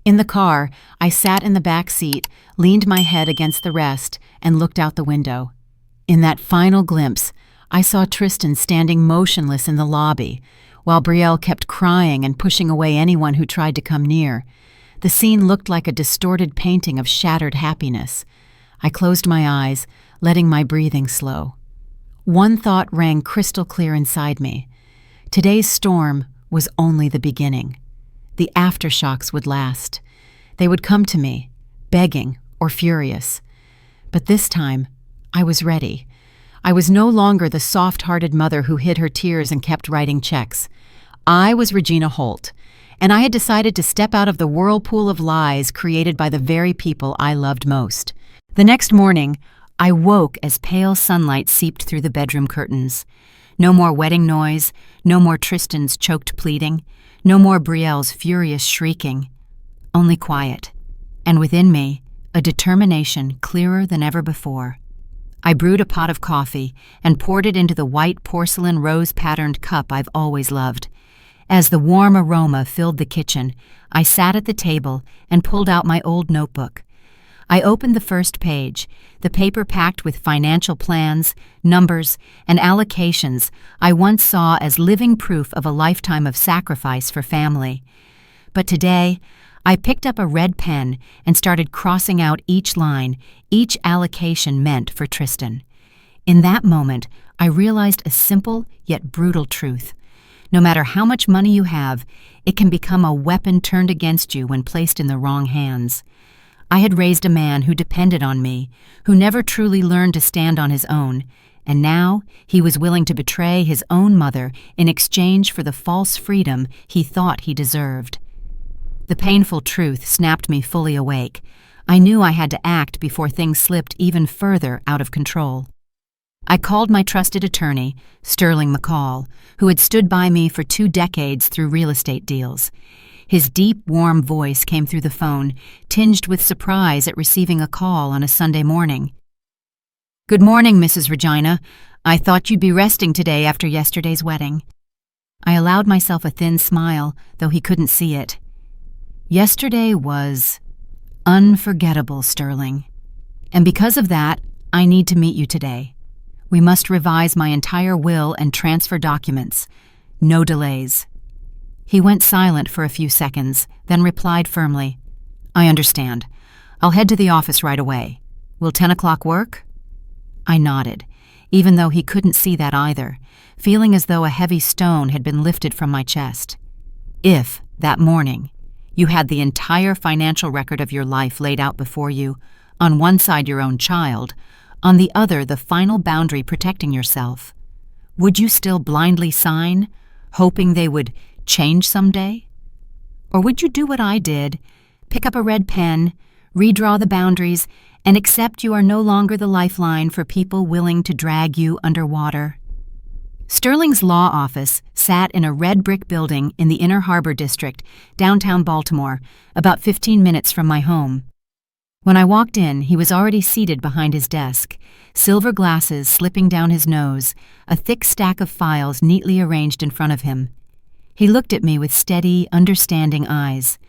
In the car, I sat in the back seat, leaned my head against the rest, and looked out the window. In that final glimpse, I saw Tristan standing motionless in the lobby, while Brielle kept crying and pushing away anyone who tried to come near. The scene looked like a distorted painting of shattered happiness. I closed my eyes, letting my breathing slow. One thought rang crystal clear inside me. Today's storm was only the beginning. The aftershocks would last. They would come to me, begging or furious. But this time, I was ready. I was no longer the soft-hearted mother who hid her tears and kept writing checks. I was Regina Holt, and I had decided to step out of the whirlpool of lies created by the very people I loved most. The next morning, I woke as pale sunlight seeped through the bedroom curtains. No more wedding noise, no more Tristan's choked pleading, no more Brielle's furious shrieking. Only quiet, and within me, a determination clearer than ever before. I brewed a pot of coffee and poured it into the white porcelain rose-patterned cup I've always loved. As the warm aroma filled the kitchen, I sat at the table and pulled out my old notebook. I opened the first page, the paper packed with financial plans, numbers, and allocations I once saw as living proof of a lifetime of sacrifice for family. But today, I picked up a red pen and started crossing out each line, each allocation meant for Tristan. In that moment, I realized a simple yet brutal truth. No matter how much money you have, it can become a weapon turned against you when placed in the wrong hands. I had raised a man who depended on me, who never truly learned to stand on his own, and now he was willing to betray his own mother in exchange for the false freedom he thought he deserved. The painful truth snapped me fully awake. I knew I had to act before things slipped even further out of control. I called my trusted attorney, Sterling McCall, who had stood by me for 2 decades through real estate deals. His deep, warm voice came through the phone, tinged with surprise at receiving a call on a Sunday morning. "Good morning, Mrs. Regina. I thought you'd be resting today after yesterday's wedding." I allowed myself a thin smile, though he couldn't see it. "Yesterday was unforgettable, Sterling. And because of that, I need to meet you today. We must revise my entire will and transfer documents. No delays." He went silent for a few seconds, then replied firmly, "I understand. I'll head to the office right away. Will 10 o'clock work?" I nodded, even though he couldn't see that either, feeling as though a heavy stone had been lifted from my chest. If, that morning, you had the entire financial record of your life laid out before you, on one side your own child, on the other the final boundary protecting yourself, would you still blindly sign, hoping they would change someday? Or would you do what I did, pick up a red pen, redraw the boundaries, and accept you are no longer the lifeline for people willing to drag you underwater. Sterling's law office sat in a red brick building in the Inner Harbor District, downtown Baltimore, about 15 minutes from my home. When I walked in, he was already seated behind his desk, silver glasses slipping down his nose, a thick stack of files neatly arranged in front of him. He looked at me with steady, understanding eyes.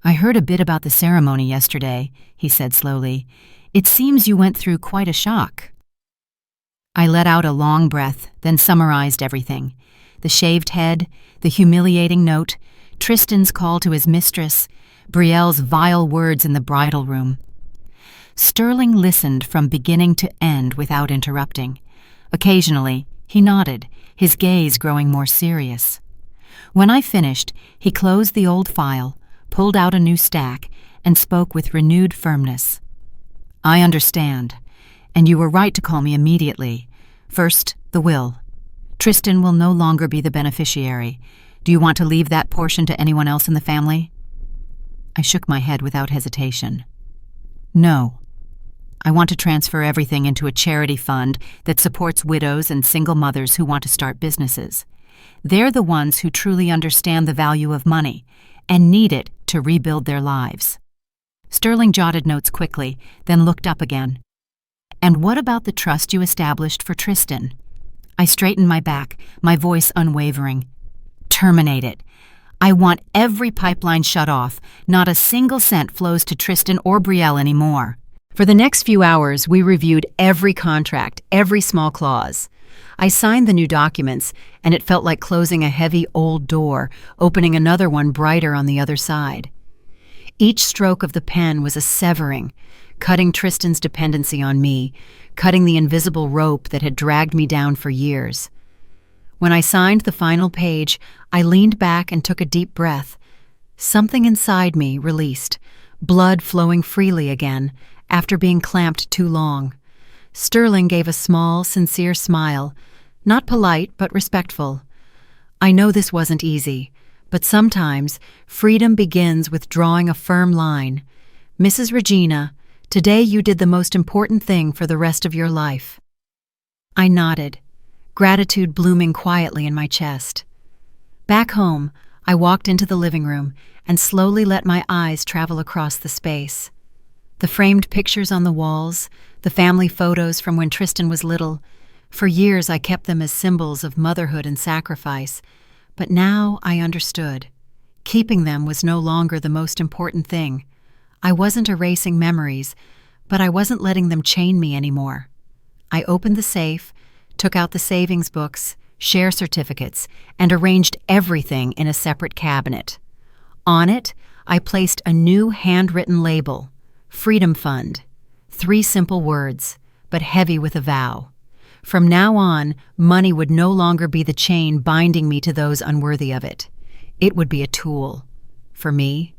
"I heard a bit about the ceremony yesterday," he said slowly. "It seems you went through quite a shock." I let out a long breath, then summarized everything. The shaved head, the humiliating note, Tristan's call to his mistress, Brielle's vile words in the bridal room. Sterling listened from beginning to end without interrupting. Occasionally, he nodded, his gaze growing more serious. When I finished, he closed the old file, pulled out a new stack, and spoke with renewed firmness. "I understand, and you were right to call me immediately. First, the will. Tristan will no longer be the beneficiary. Do you want to leave that portion to anyone else in the family?" I shook my head without hesitation. "No. I want to transfer everything into a charity fund that supports widows and single mothers who want to start businesses. They're the ones who truly understand the value of money and need it to rebuild their lives." Sterling jotted notes quickly, then looked up again. "And what about the trust you established for Tristan?" I straightened my back, my voice unwavering. "Terminate it. I want every pipeline shut off. Not a single cent flows to Tristan or Brielle anymore." For the next few hours, we reviewed every contract, every small clause. I signed the new documents, and it felt like closing a heavy old door, opening another one brighter on the other side. Each stroke of the pen was a severing, cutting Tristan's dependency on me, cutting the invisible rope that had dragged me down for years. When I signed the final page, I leaned back and took a deep breath. Something inside me released, blood flowing freely again, after being clamped too long. Sterling gave a small, sincere smile, not polite but respectful. "I know this wasn't easy, but sometimes freedom begins with drawing a firm line. Mrs. Regina, today you did the most important thing for the rest of your life." I nodded, gratitude blooming quietly in my chest. Back home, I walked into the living room and slowly let my eyes travel across the space. The framed pictures on the walls, the family photos from when Tristan was little. For years I kept them as symbols of motherhood and sacrifice, but now I understood. Keeping them was no longer the most important thing. I wasn't erasing memories, but I wasn't letting them chain me anymore. I opened the safe, took out the savings books, share certificates, and arranged everything in a separate cabinet. On it, I placed a new handwritten label, Freedom Fund. 3 simple words, but heavy with a vow. From now on, money would no longer be the chain binding me to those unworthy of it. It would be a tool, for me,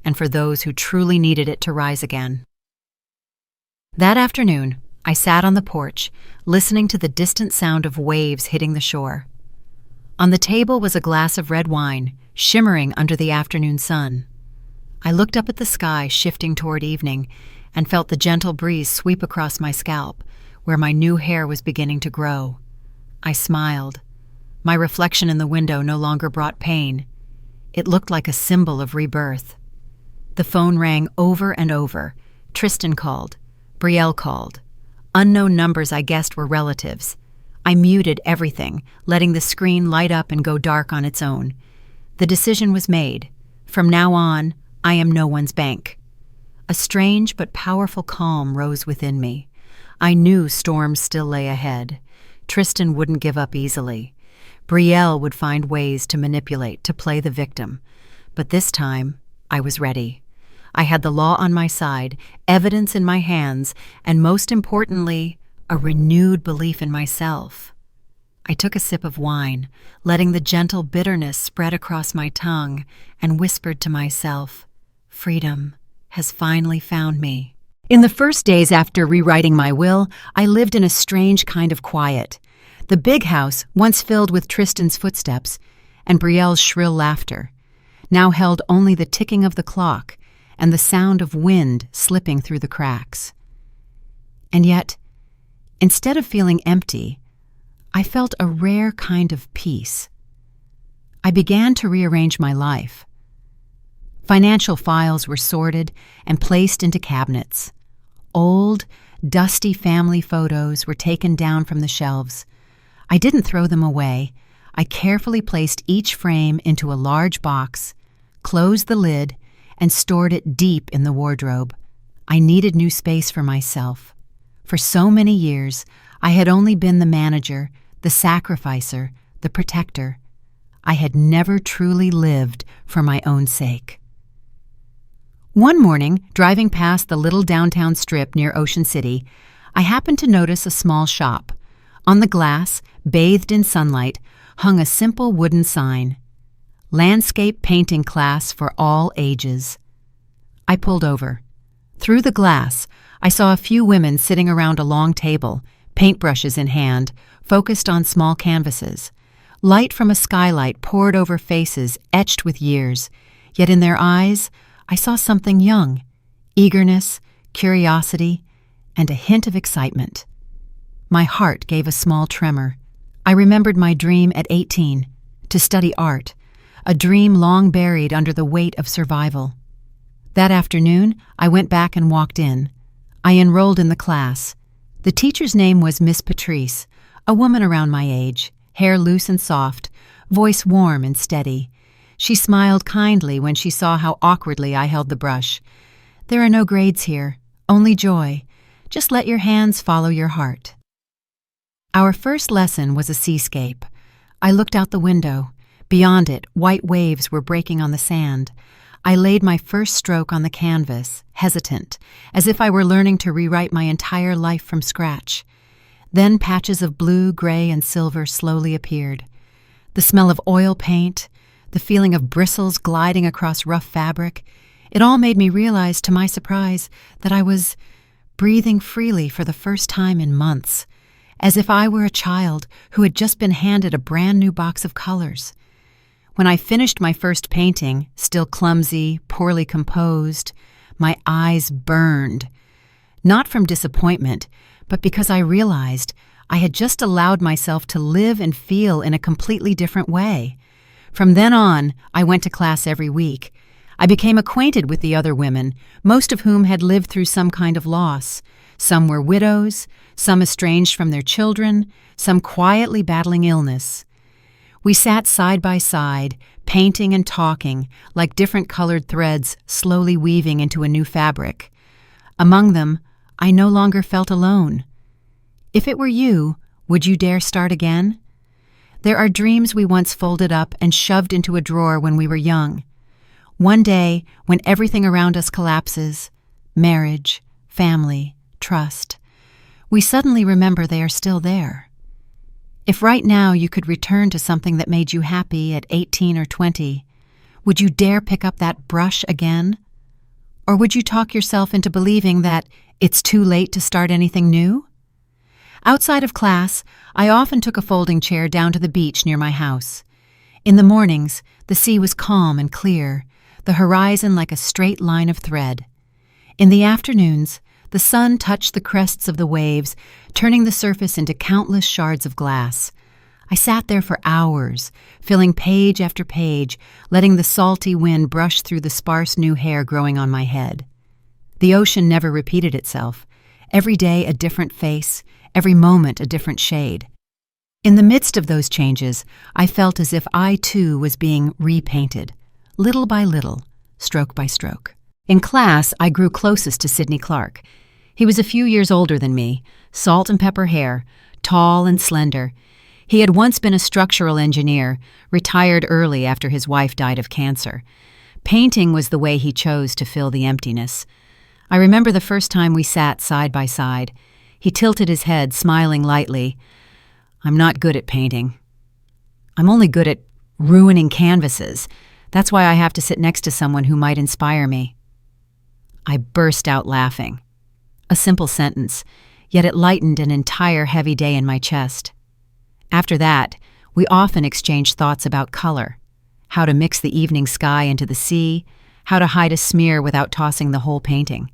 and for those who truly needed it to rise again. That afternoon, I sat on the porch, listening to the distant sound of waves hitting the shore. On the table was a glass of red wine, shimmering under the afternoon sun. I looked up at the sky shifting toward evening and felt the gentle breeze sweep across my scalp, where my new hair was beginning to grow. I smiled. My reflection in the window no longer brought pain. It looked like a symbol of rebirth. The phone rang over and over. Tristan called. Brielle called. Unknown numbers I guessed were relatives. I muted everything, letting the screen light up and go dark on its own. The decision was made. From now on, I am no one's bank. A strange but powerful calm rose within me. I knew storms still lay ahead. Tristan wouldn't give up easily. Brielle would find ways to manipulate, to play the victim. But this time, I was ready. I had the law on my side, evidence in my hands, and most importantly, a renewed belief in myself. I took a sip of wine, letting the gentle bitterness spread across my tongue, and whispered to myself, "Freedom has finally found me." In the first days after rewriting my will, I lived in a strange kind of quiet. The big house, once filled with Tristan's footsteps and Brielle's shrill laughter, now held only the ticking of the clock and the sound of wind slipping through the cracks. And yet, instead of feeling empty, I felt a rare kind of peace. I began to rearrange my life. Financial files were sorted and placed into cabinets. Old, dusty family photos were taken down from the shelves. I didn't throw them away. I carefully placed each frame into a large box, closed the lid, and stored it deep in the wardrobe. I needed new space for myself. For so many years, I had only been the manager, the sacrificer, the protector. I had never truly lived for my own sake. One morning, driving past the little downtown strip near Ocean City, I happened to notice a small shop. On the glass, bathed in sunlight, hung a simple wooden sign, "Landscape Painting Class for All Ages." I pulled over. Through the glass, I saw a few women sitting around a long table, paintbrushes in hand, focused on small canvases. Light from a skylight poured over faces etched with years, yet in their eyes, I saw something young, eagerness, curiosity, and a hint of excitement. My heart gave a small tremor. I remembered my dream at 18, to study art, a dream long buried under the weight of survival. That afternoon, I went back and walked in. I enrolled in the class. The teacher's name was Miss Patrice, a woman around my age, hair loose and soft, voice warm and steady. She smiled kindly when she saw how awkwardly I held the brush. "There are no grades here, only joy. Just let your hands follow your heart." Our first lesson was a seascape. I looked out the window. Beyond it, white waves were breaking on the sand. I laid my first stroke on the canvas, hesitant, as if I were learning to rewrite my entire life from scratch. Then patches of blue, gray, and silver slowly appeared. The smell of oil paint, the feeling of bristles gliding across rough fabric, it all made me realize, to my surprise, that I was breathing freely for the first time in months, as if I were a child who had just been handed a brand new box of colors. When I finished my first painting, still clumsy, poorly composed, my eyes burned. Not from disappointment, but because I realized I had just allowed myself to live and feel in a completely different way. From then on, I went to class every week. I became acquainted with the other women, most of whom had lived through some kind of loss. Some were widows, some estranged from their children, some quietly battling illness. We sat side by side, painting and talking, like different colored threads slowly weaving into a new fabric. Among them, I no longer felt alone. If it were you, would you dare start again? There are dreams we once folded up and shoved into a drawer when we were young. One day, when everything around us collapses, marriage, family, trust, we suddenly remember they are still there. If right now you could return to something that made you happy at 18 or 20, would you dare pick up that brush again? Or would you talk yourself into believing that it's too late to start anything new? Outside of class, I often took a folding chair down to the beach near my house. In the mornings, the sea was calm and clear, the horizon like a straight line of thread. In the afternoons, the sun touched the crests of the waves, turning the surface into countless shards of glass. I sat there for hours, filling page after page, letting the salty wind brush through the sparse new hair growing on my head. The ocean never repeated itself. Every day a different face, every moment a different shade. In the midst of those changes, I felt as if I too was being repainted, little by little, stroke by stroke. In class, I grew closest to Sidney Clark. He was a few years older than me, salt and pepper hair, tall and slender. He had once been a structural engineer, retired early after his wife died of cancer. Painting was the way he chose to fill the emptiness. I remember the first time we sat side by side. He tilted his head, smiling lightly. "I'm not good at painting. I'm only good at ruining canvases. That's why I have to sit next to someone who might inspire me." I burst out laughing. A simple sentence, yet it lightened an entire heavy day in my chest. After that, we often exchanged thoughts about color, how to mix the evening sky into the sea, how to hide a smear without tossing the whole painting.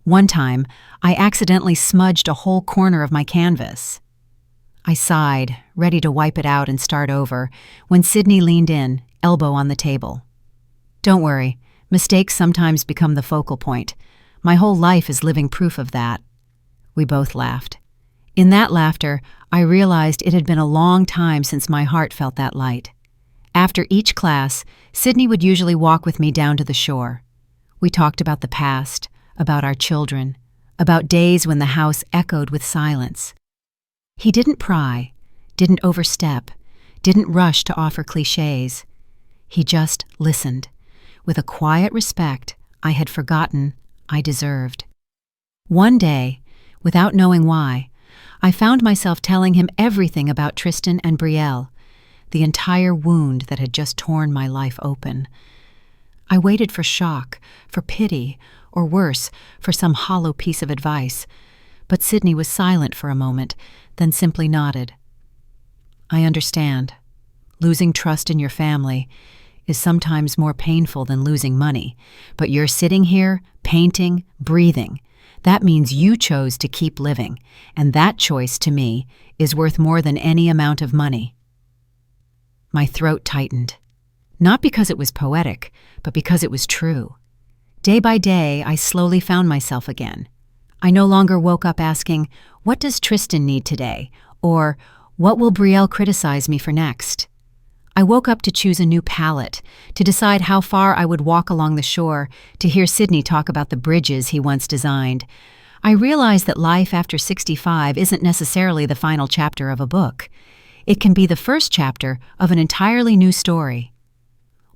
One time, I accidentally smudged a whole corner of my canvas. I sighed, ready to wipe it out and start over, when Sydney leaned in, elbow on the table. "Don't worry, mistakes sometimes become the focal point. My whole life is living proof of that." We both laughed. In that laughter, I realized it had been a long time since my heart felt that light. After each class, Sydney would usually walk with me down to the shore. We talked about the past, about our children, about days when the house echoed with silence. He didn't pry, didn't overstep, didn't rush to offer cliches. He just listened, with a quiet respect I had forgotten I deserved. One day, without knowing why, I found myself telling him everything about Tristan and Brielle, the entire wound that had just torn my life open. I waited for shock, for pity, or worse, for some hollow piece of advice, but Sydney was silent for a moment, then simply nodded. "I understand. Losing trust in your family is sometimes more painful than losing money, but you're sitting here, painting, breathing. That means you chose to keep living, and that choice, to me, is worth more than any amount of money." My throat tightened. Not because it was poetic, but because it was true. Day by day, I slowly found myself again. I no longer woke up asking, "What does Tristan need today?" or "What will Brielle criticize me for next?" I woke up to choose a new palette, to decide how far I would walk along the shore, to hear Sydney talk about the bridges he once designed. I realized that life after 65 isn't necessarily the final chapter of a book. It can be the first chapter of an entirely new story.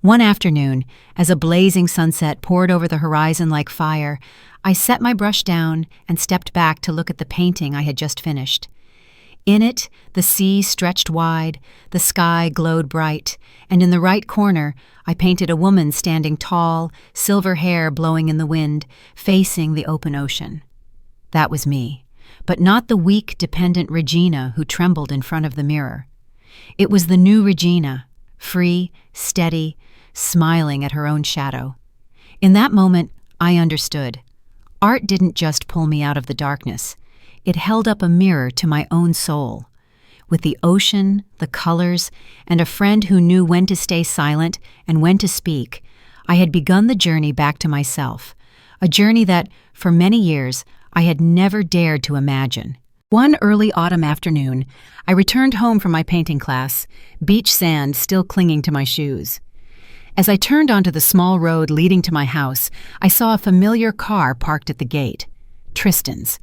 One afternoon, as a blazing sunset poured over the horizon like fire, I set my brush down and stepped back to look at the painting I had just finished. In it, the sea stretched wide, the sky glowed bright, and in the right corner, I painted a woman standing tall, silver hair blowing in the wind, facing the open ocean. That was me, but not the weak, dependent Regina who trembled in front of the mirror. It was the new Regina, free, steady, smiling at her own shadow. In that moment, I understood. Art didn't just pull me out of the darkness. It held up a mirror to my own soul. With the ocean, the colors, and a friend who knew when to stay silent and when to speak, I had begun the journey back to myself, a journey that, for many years, I had never dared to imagine. One early autumn afternoon, I returned home from my painting class, beach sand still clinging to my shoes. As I turned onto the small road leading to my house, I saw a familiar car parked at the gate. Tristan's.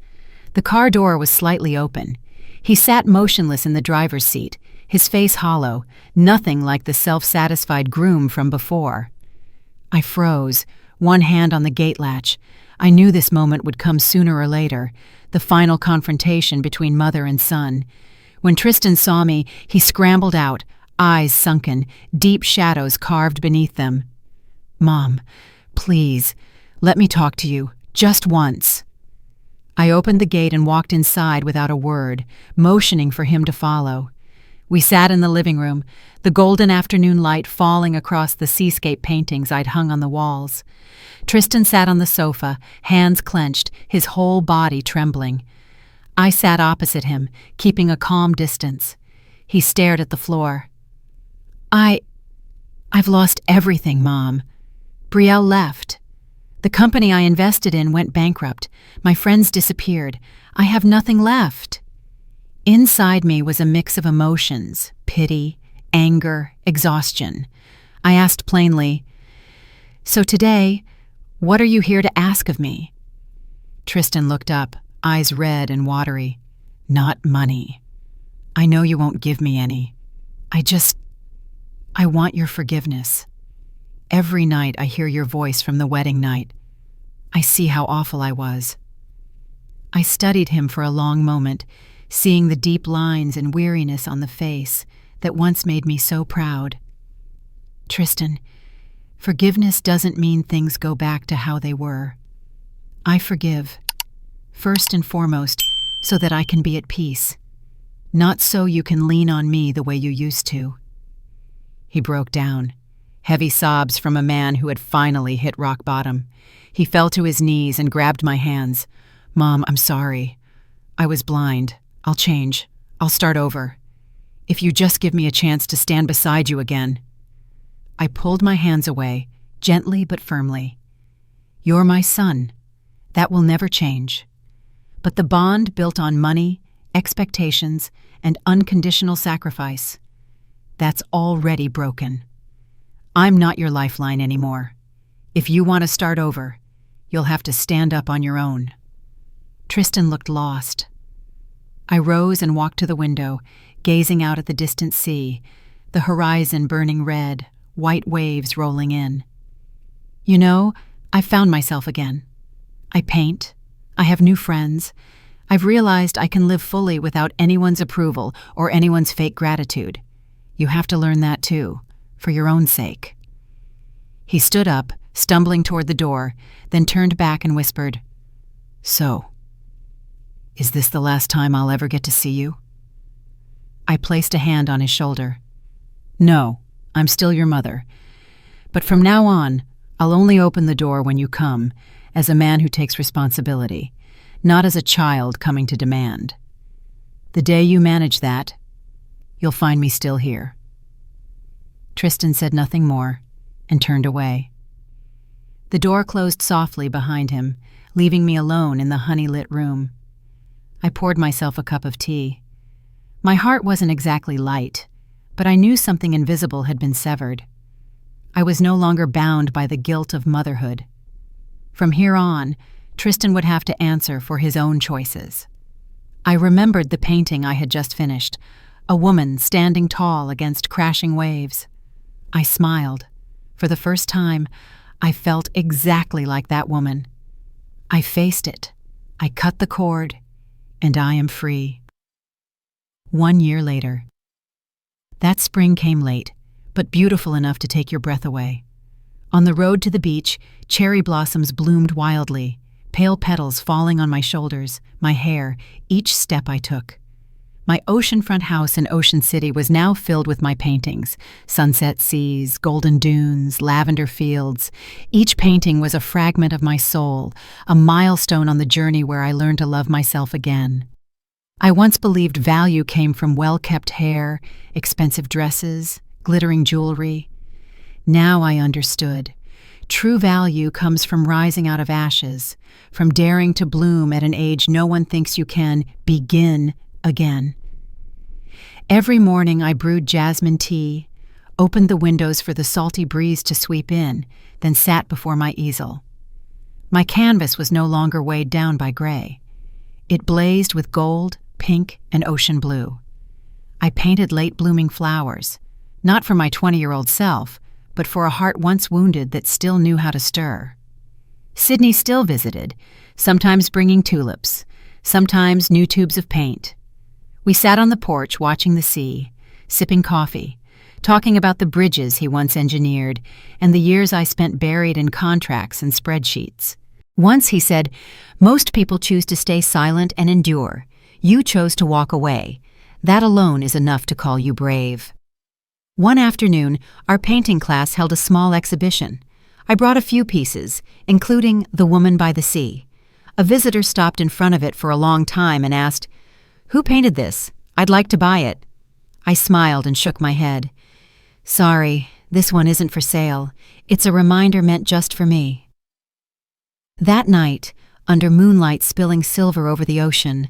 The car door was slightly open. He sat motionless in the driver's seat, his face hollow, nothing like the self-satisfied groom from before. I froze, one hand on the gate latch. I knew this moment would come sooner or later, the final confrontation between mother and son. When Tristan saw me, he scrambled out, eyes sunken, deep shadows carved beneath them. "Mom, please, let me talk to you, just once." I opened the gate and walked inside without a word, motioning for him to follow. We sat in the living room, the golden afternoon light falling across the seascape paintings I'd hung on the walls. Tristan sat on the sofa, hands clenched, his whole body trembling. I sat opposite him, keeping a calm distance. He stared at the floor. I've lost everything, Mom. Brielle left. The company I invested in went bankrupt. My friends disappeared. I have nothing left. Inside me was a mix of emotions, pity, anger, exhaustion. I asked plainly, "So today, what are you here to ask of me?" Tristan looked up, eyes red and watery. "Not money. I know you won't give me any. I want your forgiveness. Every night I hear your voice from the wedding night. I see how awful I was." I studied him for a long moment, seeing the deep lines and weariness on the face that once made me so proud. "Tristan, forgiveness doesn't mean things go back to how they were. I forgive, first and foremost, so that I can be at peace, not so you can lean on me the way you used to." He broke down, heavy sobs from a man who had finally hit rock bottom. He fell to his knees and grabbed my hands. "Mom, I'm sorry. I was blind. I'll change. I'll start over. If you just give me a chance to stand beside you again." I pulled my hands away, gently but firmly. "You're my son. That will never change. But the bond built on money, expectations, and unconditional sacrifice, that's already broken. I'm not your lifeline anymore. If you want to start over, you'll have to stand up on your own." Tristan looked lost. I rose and walked to the window, gazing out at the distant sea, the horizon burning red, white waves rolling in. "You know, I've found myself again. I paint. I have new friends. I've realized I can live fully without anyone's approval or anyone's fake gratitude. You have to learn that too, for your own sake." He stood up, stumbling toward the door, then turned back and whispered, "So, is this the last time I'll ever get to see you?" I placed a hand on his shoulder. "No, I'm still your mother. But from now on, I'll only open the door when you come, as a man who takes responsibility, not as a child coming to demand. The day you manage that, you'll find me still here." Tristan said nothing more and turned away. The door closed softly behind him, leaving me alone in the honey-lit room. I poured myself a cup of tea. My heart wasn't exactly light, but I knew something invisible had been severed. I was no longer bound by the guilt of motherhood. From here on, Tristan would have to answer for his own choices. I remembered the painting I had just finished, a woman standing tall against crashing waves. I smiled. For the first time, I felt exactly like that woman. I faced it. I cut the cord, and I am free. 1 year later. That spring came late, but beautiful enough to take your breath away. On the road to the beach, cherry blossoms bloomed wildly, pale petals falling on my shoulders, my hair, each step I took. My oceanfront house in Ocean City was now filled with my paintings: sunset seas, golden dunes, lavender fields. Each painting was a fragment of my soul, a milestone on the journey where I learned to love myself again. I once believed value came from well-kept hair, expensive dresses, glittering jewelry. Now I understood. True value comes from rising out of ashes, from daring to bloom at an age no one thinks you can begin again. Every morning I brewed jasmine tea, opened the windows for the salty breeze to sweep in, then sat before my easel. My canvas was no longer weighed down by gray. It blazed with gold, pink, and ocean blue. I painted late-blooming flowers, not for my 20-year-old self, but for a heart once wounded that still knew how to stir. Sydney still visited, sometimes bringing tulips, sometimes new tubes of paint. We sat on the porch watching the sea, sipping coffee, talking about the bridges he once engineered and the years I spent buried in contracts and spreadsheets. Once he said, "Most people choose to stay silent and endure. You chose to walk away. That alone is enough to call you brave." One afternoon, our painting class held a small exhibition. I brought a few pieces, including The Woman by the Sea. A visitor stopped in front of it for a long time and asked, "Who painted this? I'd like to buy it." I smiled and shook my head. "Sorry, this one isn't for sale. It's a reminder meant just for me." That night, under moonlight spilling silver over the ocean,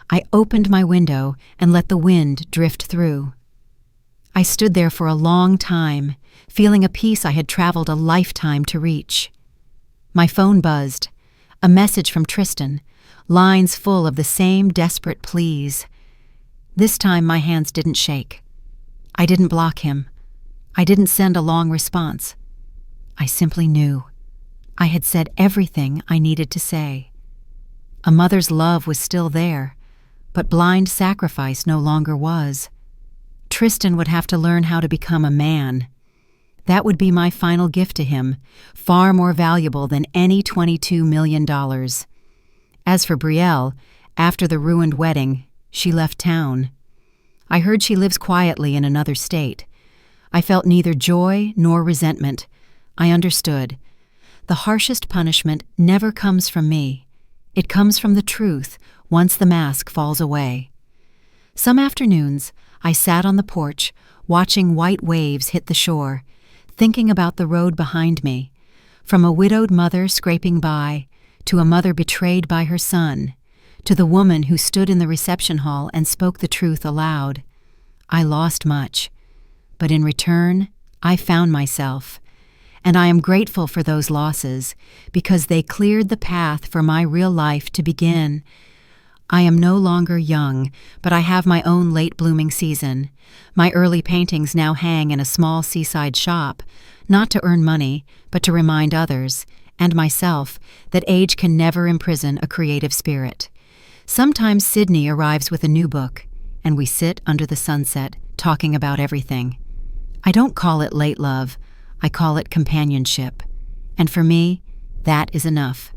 I opened my window and let the wind drift through. I stood there for a long time, feeling a peace I had traveled a lifetime to reach. My phone buzzed. A message from Tristan, lines full of the same desperate pleas. This time my hands didn't shake. I didn't block him. I didn't send a long response. I simply knew. I had said everything I needed to say. A mother's love was still there, but blind sacrifice no longer was. Tristan would have to learn how to become a man. That would be my final gift to him, far more valuable than any $22 million. As for Brielle, after the ruined wedding, she left town. I heard she lives quietly in another state. I felt neither joy nor resentment. I understood. The harshest punishment never comes from me. It comes from the truth once the mask falls away. Some afternoons, I sat on the porch, watching white waves hit the shore, thinking about the road behind me, from a widowed mother scraping by, to a mother betrayed by her son, to the woman who stood in the reception hall and spoke the truth aloud. I lost much, but in return, I found myself, and I am grateful for those losses because they cleared the path for my real life to begin. I am no longer young, but I have my own late-blooming season. My early paintings now hang in a small seaside shop, not to earn money, but to remind others, and myself, that age can never imprison a creative spirit. Sometimes Sydney arrives with a new book, and we sit under the sunset, talking about everything. I don't call it late love, I call it companionship. And for me, that is enough.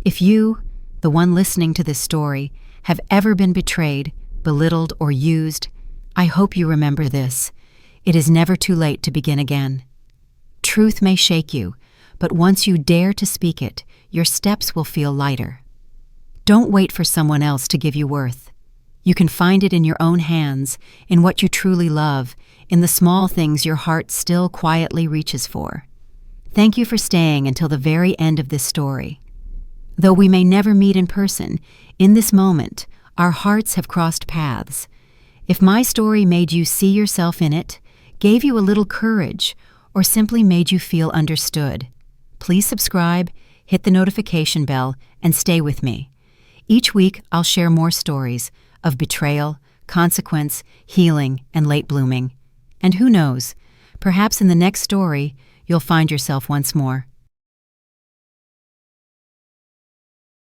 If you, the one listening to this story, have ever been betrayed, belittled, or used, I hope you remember this. It is never too late to begin again. Truth may shake you, but once you dare to speak it, your steps will feel lighter. Don't wait for someone else to give you worth. You can find it in your own hands, in what you truly love, in the small things your heart still quietly reaches for. Thank you for staying until the very end of this story. Though we may never meet in person, in this moment, our hearts have crossed paths. If my story made you see yourself in it, gave you a little courage, or simply made you feel understood, please subscribe, hit the notification bell, and stay with me. Each week, I'll share more stories of betrayal, consequence, healing, and late blooming. And who knows, perhaps in the next story, you'll find yourself once more.